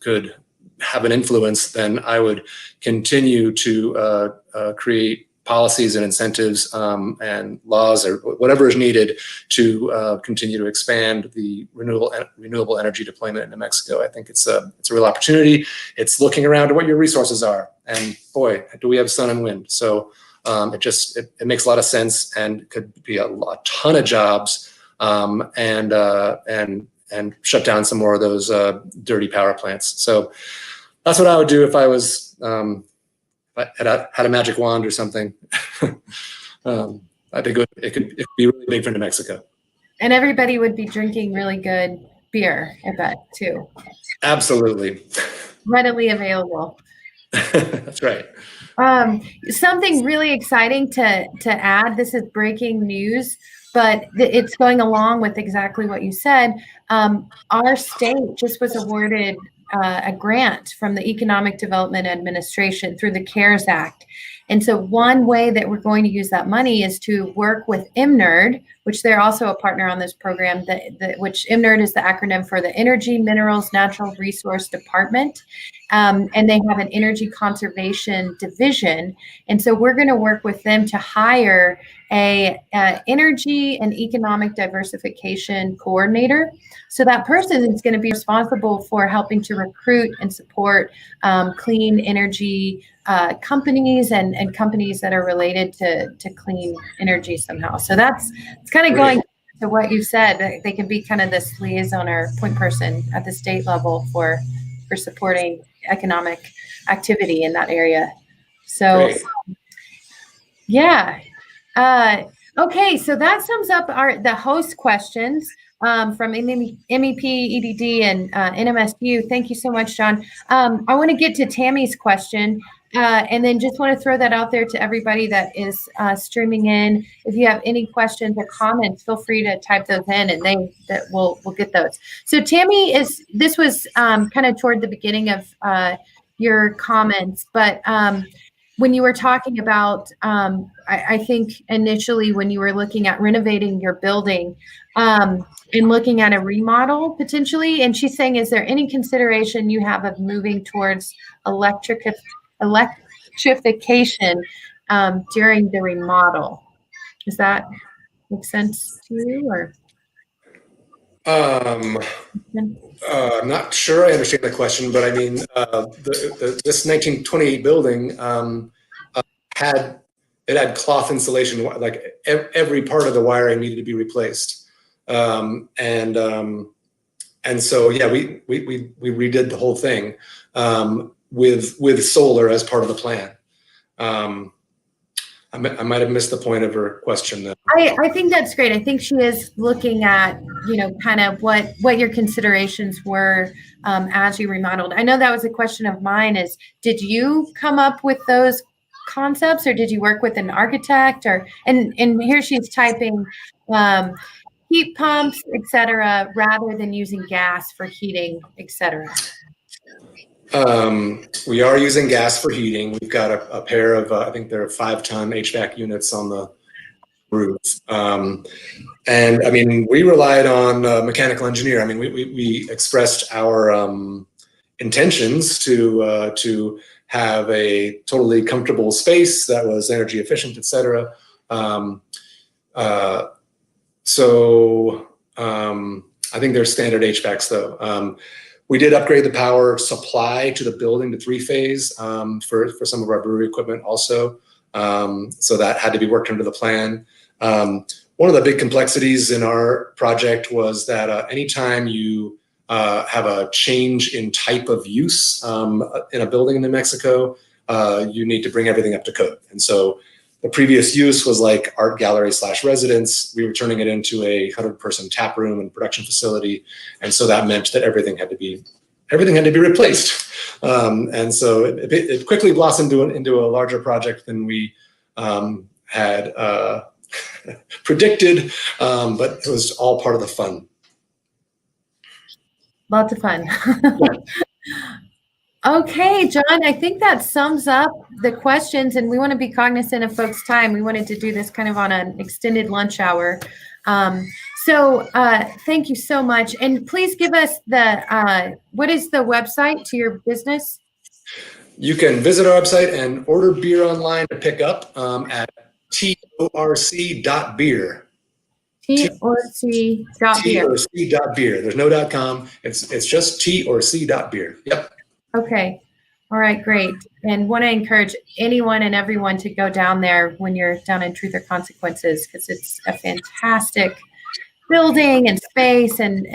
could have an influence, then I would continue to create policies and incentives and laws or whatever is needed to continue to expand the renewable energy deployment in New Mexico. I think it's a real opportunity. It's looking around at what your resources are, and boy, do we have sun and wind. So it makes a lot of sense and could be a ton of jobs and shut down some more of those dirty power plants. So that's what I would do if I was had a magic wand or something. I think it could be really big for New Mexico. And everybody would be drinking really good beer, I bet, too. Absolutely. Readily available. That's right. Something really exciting to add. This is breaking news, but it's going along with exactly what you said. Our state just was awarded a grant from the Economic Development Administration through the CARES Act. And so one way that we're going to use that money is to work with MNERD, which they're also a partner on this program, which MNERD is the acronym for the Energy, Minerals, Natural Resource Department. And they have an energy conservation division. And so we're going to work with them to hire a energy and economic diversification coordinator. So that person is going to be responsible for helping to recruit and support clean energy companies and companies that are related to clean energy somehow. So it's kind of going to what you said. They can be kind of this liaison or point person at the state level for supporting economic activity in that area. So, yeah. Okay, so that sums up the host questions from MEP, EDD, and NMSU. Thank you so much, John. I want to get to Tammy's question, and then just want to throw that out there to everybody that is streaming in. If you have any questions or comments, feel free to type those in, and we'll get those. So Tammy, this was kind of toward the beginning of your comments, but when you were talking about, I think initially when you were looking at renovating your building and looking at a remodel potentially, and she's saying, is there any consideration you have of moving towards electrification during the remodel? Does that make sense to you, or? Not sure I understand the question, but I mean, this 1928 building had cloth insulation, like every part of the wiring needed to be replaced, and so yeah, we redid the whole thing with solar as part of the plan. I might have missed the point of her question though. I think that's great. I think she is looking at, kind of what your considerations were as you remodeled. I know that was a question of mine is, did you come up with those concepts, or did you work with an architect, and here she's typing heat pumps, etc., rather than using gas for heating, etc. We are using gas for heating. We've got a pair of, I think there are 5-ton HVAC units on the roof. And I mean, we relied on a mechanical engineer. I mean, we expressed our intentions to have a totally comfortable space that was energy efficient, et cetera. So I think there's standard HVACs though. We did upgrade the power supply to the building to 3-phase for some of our brewery equipment also. So that had to be worked into the plan. One of the big complexities in our project was that anytime you have a change in type of use in a building in New Mexico, you need to bring everything up to code. And so the previous use was like art gallery / residence. We were turning it into a 100-person tap room and production facility. And so that meant that everything had to be replaced. And so it quickly blossomed into a larger project than we had predicted, but it was all part of the fun. Lots of fun. Okay, John, I think that sums up the questions, and we want to be cognizant of folks' time. We wanted to do this kind of on an extended lunch hour. So thank you so much. And please give us what is the website to your business? You can visit our website and order beer online to pick up at torc.beer. TORC.beer. torc.beer. There's no .com. It's just torc.beer. Yep. Okay. All right, great. And want to encourage anyone and everyone to go down there when you're down in Truth or Consequences, because it's a fantastic building and space, and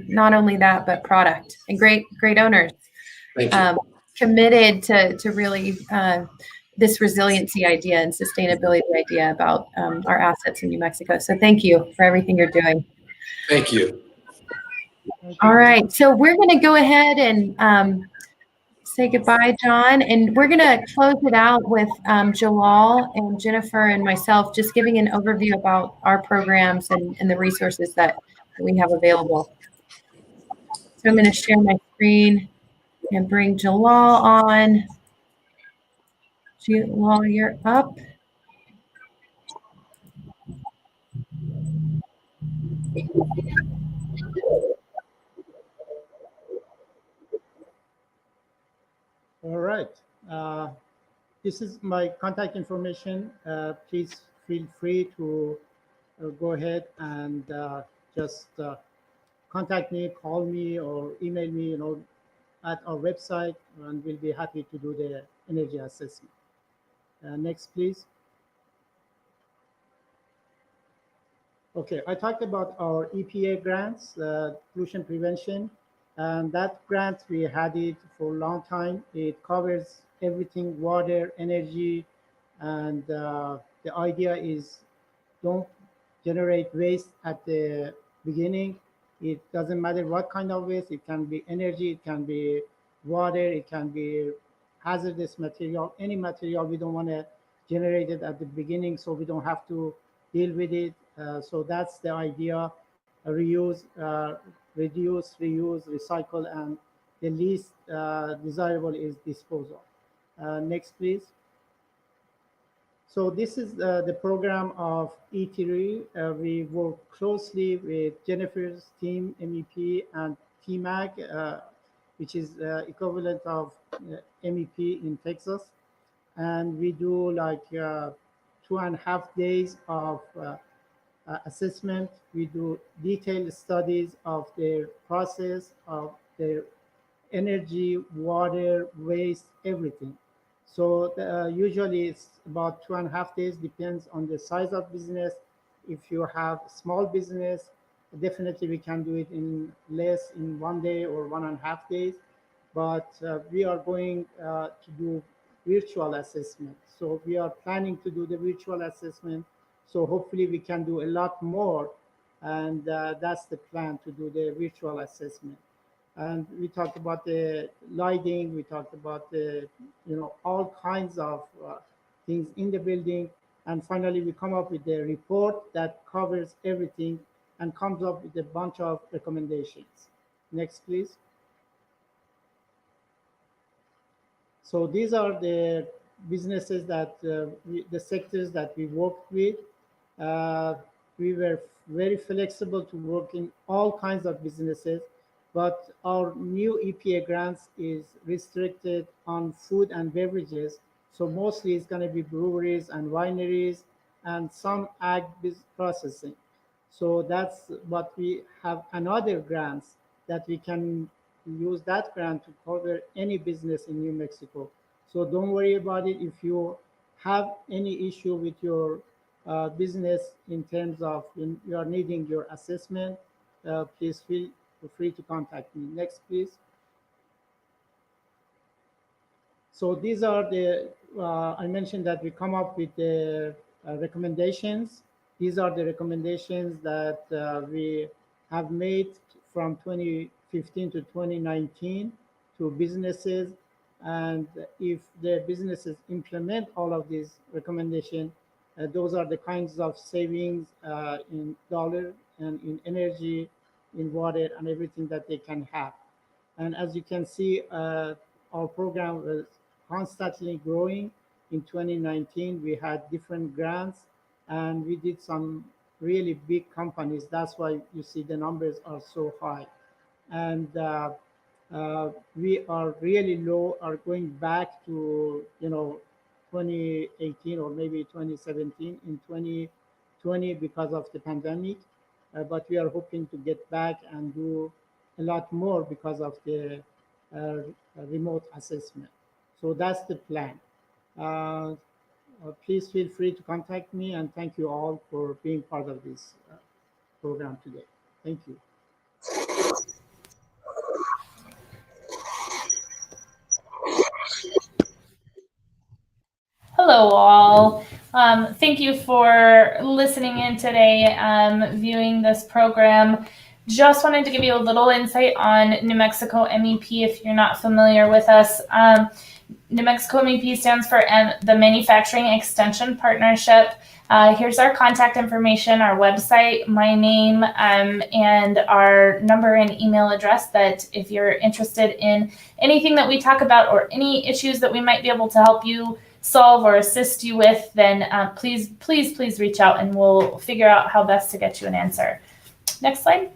not only that, but product and great owners. Thank you. Committed to really this resiliency idea and sustainability idea about our assets in New Mexico. So thank you for everything you're doing. Thank you. All right, so we're going to go ahead and say goodbye, John, and we're going to close it out with Jalal and Jennifer and myself just giving an overview about our programs and the resources that we have available. So I'm going to share my screen and bring Jalal on. Jalal, you're up. All right. This is my contact information. Please feel free to go ahead and just contact me, call me, or email me, at our website, and we'll be happy to do the energy assessment. Next, please. Okay, I talked about our EPA grants, pollution prevention, and that grant, we had it for a long time. It covers everything, water, energy, and the idea is don't generate waste at the beginning. It doesn't matter what kind of waste. It can be energy, it can be water, it can be hazardous material, any material. We don't want to generate it at the beginning so we don't have to deal with it. So that's the idea. Reuse, reduce, reuse, recycle, and the least desirable is disposal. Next, please. So this is the program of ETRI. We work closely with Jennifer's team, MEP, and TMAG, which is equivalent of MEP in Texas. And we do like 2.5 days of assessment. We do detailed studies of their process, of their energy, water, waste, everything. So usually it's about 2.5 days, depends on the size of business. If you have small business, definitely we can do it in less, in 1 day or 1.5 days. But we are going to do virtual assessment. So we are planning to do the virtual assessment. So hopefully we can do a lot more. And that's the plan, to do the virtual assessment. And we talked about the lighting, we talked about the, all kinds of things in the building. And finally, we come up with the report that covers everything and comes up with a bunch of recommendations. Next, please. So these are the businesses that, the sectors that we worked with. We were very flexible to work in all kinds of businesses, but our new EPA grants is restricted on food and beverages. So mostly it's going to be breweries and wineries and some ag processing. So that's what we have, another grants that we can use that grant to cover any business in New Mexico. So don't worry about it. If you have any issue with your business in terms of you are needing your assessment, please feel free to contact me. Next, please. So these are the, I mentioned that we come up with the recommendations. These are the recommendations that we have made from 2015 to 2019 to businesses. And if the businesses implement all of these recommendations, those are the kinds of savings in dollar and in energy, in water, and everything that they can have. And as you can see, our program was constantly growing. In 2019, we had different grants, and we did some really big companies. That's why you see the numbers are so high. And we are really low, are going back to 2018 or maybe 2017 in 2020 because of the pandemic. But we are hoping to get back and do a lot more because of the remote assessment. So that's the plan. Please feel free to contact me, and thank you all for being part of this program today. Thank you. Hello, all. Thank you for listening in today, viewing this program. Just wanted to give you a little insight on New Mexico MEP if you're not familiar with us. New Mexico MEP stands for the Manufacturing Extension Partnership. Here's our contact information, our website, my name, and our number and email address, that if you're interested in anything that we talk about or any issues that we might be able to help you solve or assist you with, then please reach out and we'll figure out how best to get you an answer. Next slide.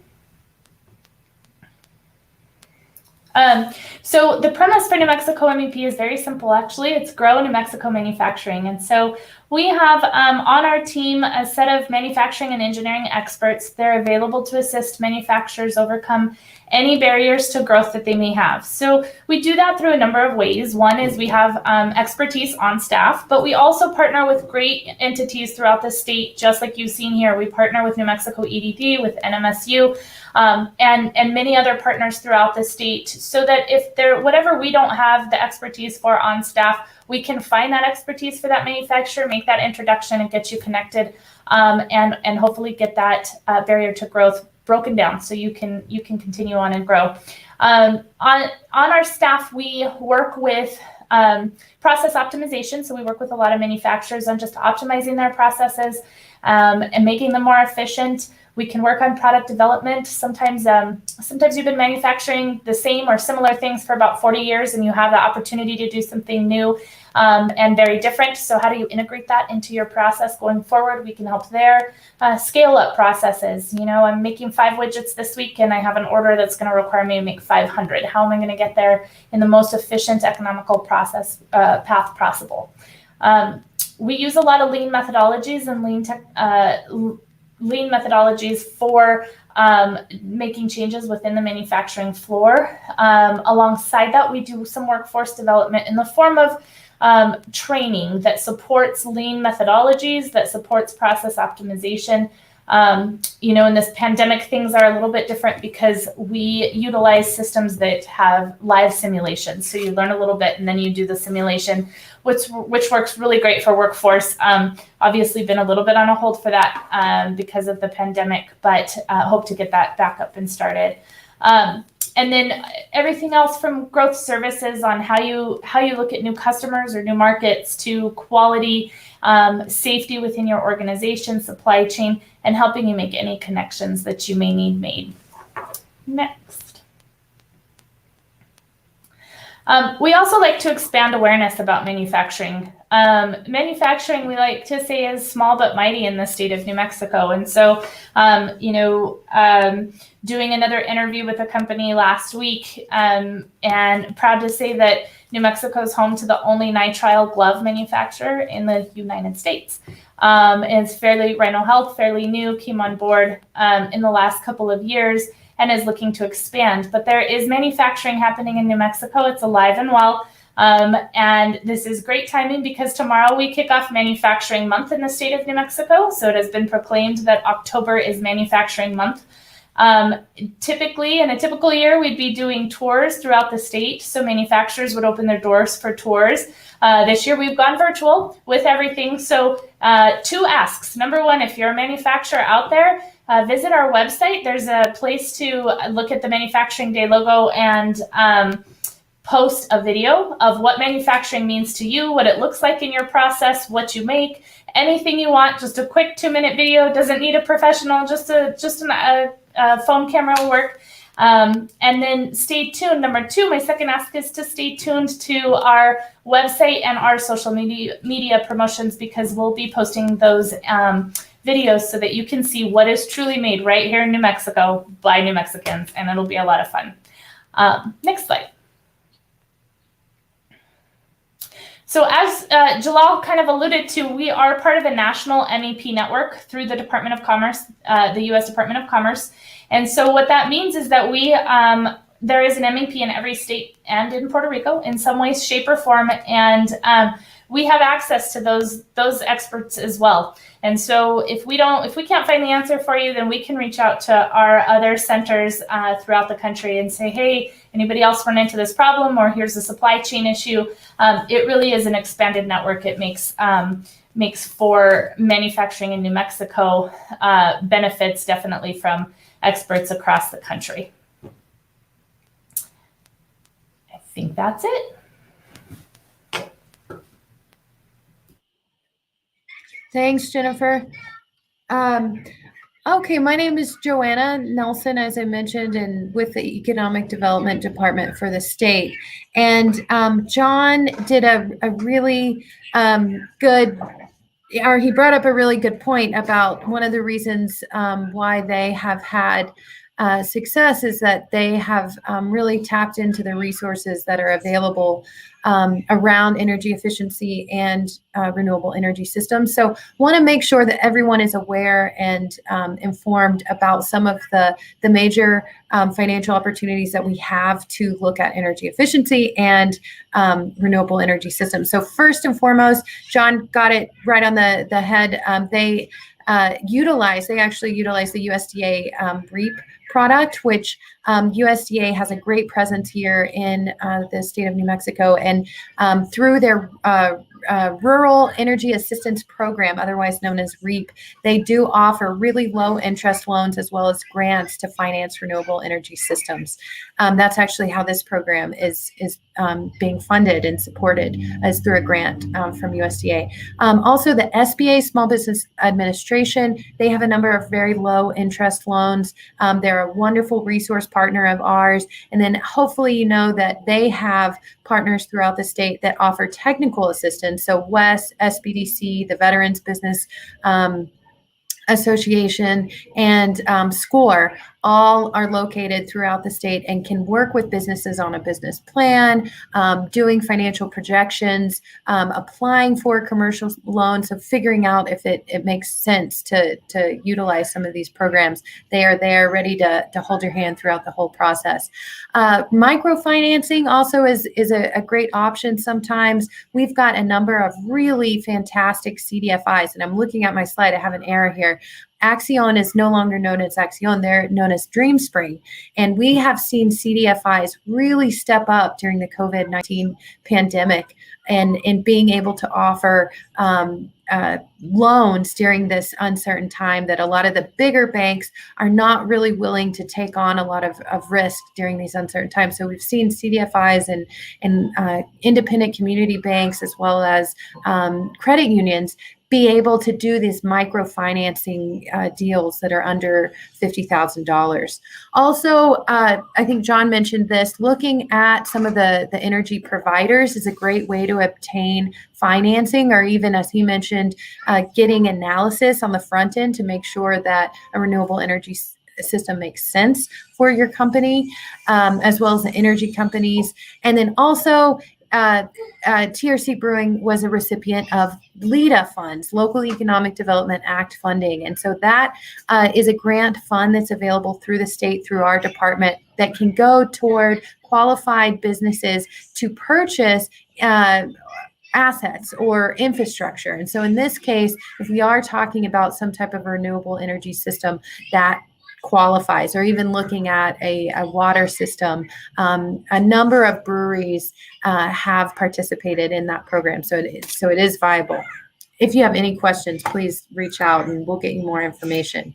So the premise for New Mexico MEP is very simple, actually. It's grow New Mexico manufacturing. And so we have on our team a set of manufacturing and engineering experts. They're available to assist manufacturers overcome any barriers to growth that they may have. So we do that through a number of ways. One is we have expertise on staff, but we also partner with great entities throughout the state, just like you've seen here. We partner with New Mexico EDP, with NMSU, and many other partners throughout the state, so that if whatever we don't have the expertise for on staff, we can find that expertise for that manufacturer, make that introduction, and get you connected, and hopefully get that barrier to growth broken down so you can continue on and grow. On our staff, we work with process optimization. So we work with a lot of manufacturers on just optimizing their processes and making them more efficient. We can work on product development. Sometimes you've been manufacturing the same or similar things for about 40 years and you have the opportunity to do something new and very different. So how do you integrate that into your process going forward? We can help there. Scale up processes. I'm making 5 widgets this week and I have an order that's going to require me to make 500. How am I going to get there in the most efficient, economical path possible? We use a lot of lean methodologies and lean methodologies for making changes within the manufacturing floor. Alongside that, we do some workforce development in the form of training that supports lean methodologies, that supports process optimization. In this pandemic, things are a little bit different because we utilize systems that have live simulations. So you learn a little bit and then you do the simulation, which works really great for workforce. Obviously been a little bit on a hold for that because of the pandemic, but hope to get that back up and started. And then everything else from growth services on how you look at new customers or new markets, to quality, safety within your organization, supply chain, and helping you make any connections that you may need made. Next. We also like to expand awareness about manufacturing. Manufacturing, we like to say, is small but mighty in the state of New Mexico. And so, doing another interview with a company last week, and proud to say that New Mexico is home to the only nitrile glove manufacturer in the United States. It's Rhino Health, fairly new, came on board in the last couple of years and is looking to expand. But there is manufacturing happening in New Mexico. It's alive and well. And this is great timing because tomorrow we kick off Manufacturing Month in the state of New Mexico. So it has been proclaimed that October is Manufacturing Month. Typically, in a typical year, we'd be doing tours throughout the state. So manufacturers would open their doors for tours. This year, we've gone virtual with everything. So 2 asks. Number 1, if you're a manufacturer out there, visit our website. There's a place to look at the Manufacturing Day logo and post a video of what manufacturing means to you, what it looks like in your process, what you make, anything you want. Just a quick 2-minute video. Doesn't need a professional, just a phone camera will work. And then stay tuned. Number 2, my second ask is to stay tuned to our website and our social media promotions, because we'll be posting those videos so that you can see what is truly made right here in New Mexico by New Mexicans, and it'll be a lot of fun. Next slide. So as Jalal kind of alluded to, we are part of a national MEP network through the Department of Commerce, the U.S. Department of Commerce. And so what that means is that there is an MEP in every state and in Puerto Rico in some way, shape, or form. And we have access to those experts as well. And so if we can't find the answer for you, then we can reach out to our other centers throughout the country and say, hey, anybody else run into this problem, or here's a supply chain issue. It really is an expanded network. It makes for manufacturing in New Mexico benefits definitely from experts across the country. I think that's it. Thanks, Jennifer. Okay, my name is Joanna Nelson, as I mentioned, and with the Economic Development Department for the state. And John did a really good, or he brought up a really good point about one of the reasons why they have had success is that they have really tapped into the resources that are available around energy efficiency and renewable energy systems. So want to make sure that everyone is aware and informed about some of the major financial opportunities that we have to look at energy efficiency and renewable energy systems. So first and foremost, John got it right on the head. They actually utilize the USDA REAP product, which USDA has a great presence here in the state of New Mexico, and through their Rural Energy Assistance Program, otherwise known as REAP, they do offer really low interest loans as well as grants to finance renewable energy systems. That's actually how this program is being funded and supported, as through a grant from USDA. Also, the SBA, Small Business Administration, they have a number of very low interest loans. They're a wonderful resource partner of ours. And then hopefully you know that they have partners throughout the state that offer technical assistance. So WES, SBDC, the Veterans Business Association, and SCORE all are located throughout the state and can work with businesses on a business plan, doing financial projections, applying for commercial loans, so figuring out if it makes sense to utilize some of these programs. They are there ready to hold your hand throughout the whole process. Microfinancing also is a great option sometimes. We've got a number of really fantastic CDFIs, and I'm looking at my slide. I have an error here. Axion is no longer known as Axion. They're known as DreamSpring. And we have seen CDFIs really step up during the COVID-19 pandemic and in being able to offer loans during this uncertain time that a lot of the bigger banks are not really willing to take on a lot of risk during these uncertain times. So we've seen CDFIs and independent community banks, as well as credit unions, be able to do these microfinancing deals that are under $50,000. Also, I think John mentioned this, looking at some of the energy providers is a great way to obtain financing, or even, as he mentioned, getting analysis on the front end to make sure that a renewable energy system makes sense for your company, as well as the energy companies. And then also, TRC Brewing was a recipient of LEDA funds, Local Economic Development Act funding. And so that is a grant fund that's available through the state, through our department, that can go toward qualified businesses to purchase assets or infrastructure. And so in this case, if we are talking about some type of renewable energy system that qualifies, or even looking at a water system, a number of breweries have participated in that program. So it is viable. If you have any questions, please reach out and we'll get you more information.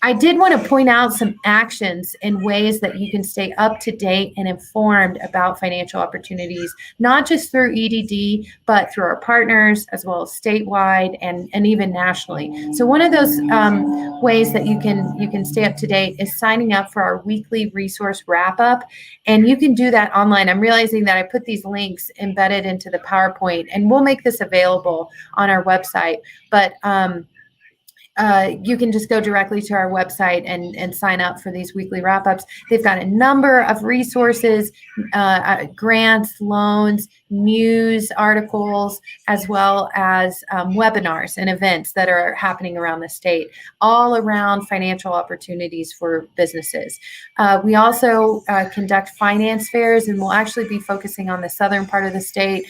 I did want to point out some actions and ways that you can stay up to date and informed about financial opportunities, not just through EDD, but through our partners, as well as statewide and even nationally. So one of those ways that you can stay up to date is signing up for our weekly resource wrap up. And you can do that online. I'm realizing that I put these links embedded into the PowerPoint, and we'll make this available on our website. But you can just go directly to our website and sign up for these weekly wrap-ups. They've got a number of resources, grants, loans, news articles, as well as webinars and events that are happening around the state, all around financial opportunities for businesses. We also conduct finance fairs, and we'll actually be focusing on the southern part of the state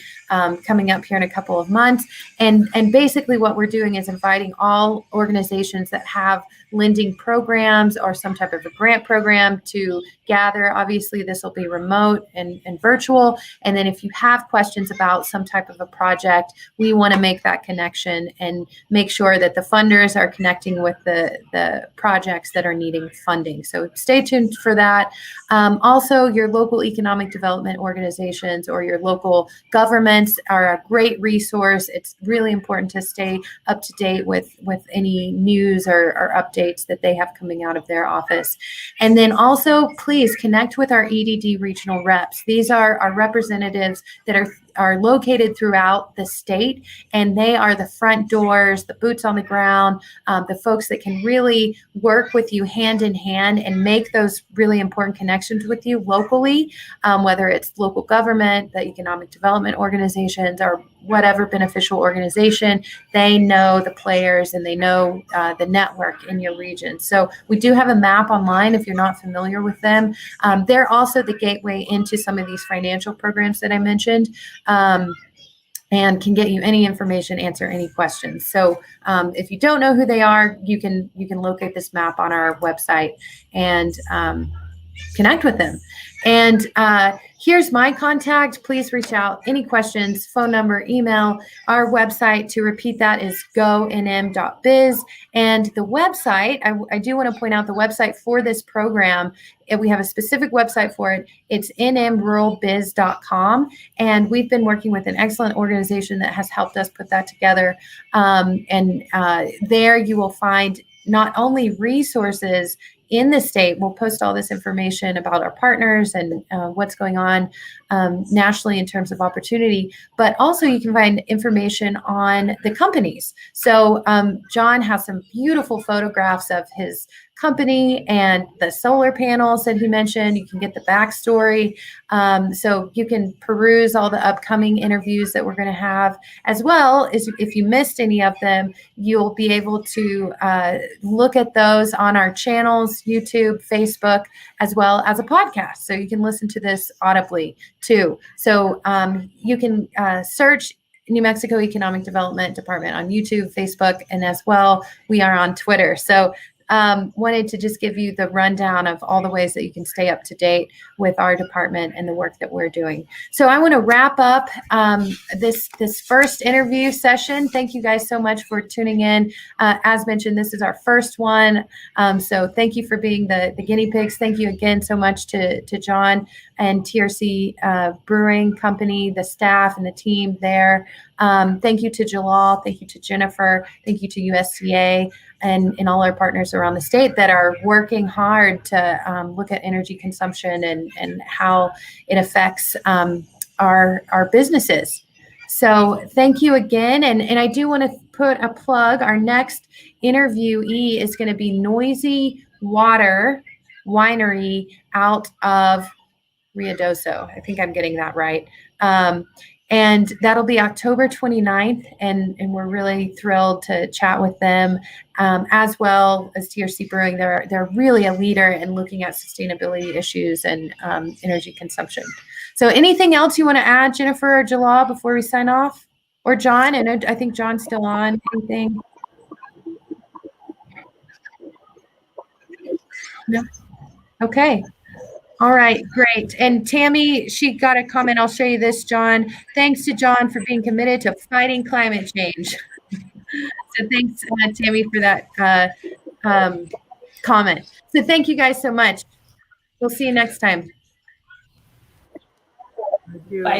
coming up here in a couple of months. And basically what we're doing is inviting all organizations that have lending programs or some type of a grant program to gather. Obviously, this will be remote and virtual. And then if you have questions about some type of a project, we want to make that connection and make sure that the funders are connecting with the projects that are needing funding. So stay tuned for that. Also, your local economic development organizations or your local governments are a great resource. It's really important to stay up to date with any news or updates that they have coming out of their office. And then also, please connect with our EDD regional reps. These are our representatives that are located throughout the state, and they are the front doors, the boots on the ground, the folks that can really work with you hand in hand and make those really important connections with you locally, whether it's local government, the economic development organizations, or whatever beneficial organization. They know the players and they know the network in your region. So we do have a map online if you're not familiar with them. They're also the gateway into some of these financial programs that I mentioned. And can get you any information, answer any questions. So if you don't know who they are, you can locate this map on our website and connect with them. And here's my contact. Please reach out. Any questions, phone number, email. Our website, to repeat that, is gonm.biz. And the website, I do want to point out the website for this program. We have a specific website for it. It's nmruralbiz.com. And we've been working with an excellent organization that has helped us put that together. There you will find not only resources in the state. We'll post all this information about our partners and what's going on nationally in terms of opportunity, but also you can find information on the companies. So John has some beautiful photographs of his company and the solar panels that he mentioned. You can get the backstory. So you can peruse all the upcoming interviews that we're going to have, as well as if you missed any of them, you'll be able to look at those on our channels, YouTube, Facebook, as well as a podcast. So you can listen to this audibly too. So you can search New Mexico Economic Development Department on YouTube, Facebook, and as well, we are on Twitter. So wanted to just give you the rundown of all the ways that you can stay up to date with our department and the work that we're doing. So I want to wrap up this first interview session. Thank you guys so much for tuning in. As mentioned, this is our first one. So thank you for being the guinea pigs. Thank you again so much to John and TRC Brewing Company, the staff and the team there. Thank you to Jalal. Thank you to Jennifer. Thank you to USDA. And all our partners around the state that are working hard to look at energy consumption and how it affects our businesses. So thank you again. And I do want to put a plug. Our next interviewee is going to be Noisy Water Winery out of Ruidoso. I think I'm getting that right. And that'll be October 29th. And we're really thrilled to chat with them, as well as TRC Brewing. They're really a leader in looking at sustainability issues and energy consumption. So anything else you want to add, Jennifer or Jalal, before we sign off? Or John? And I think John's still on. Anything? No? Okay. All right, great. And Tammy, she got a comment. I'll show you this, John. Thanks to John for being committed to fighting climate change. So thanks, Tammy, for that comment. So thank you guys so much. We'll see you next time. Thank you. Bye.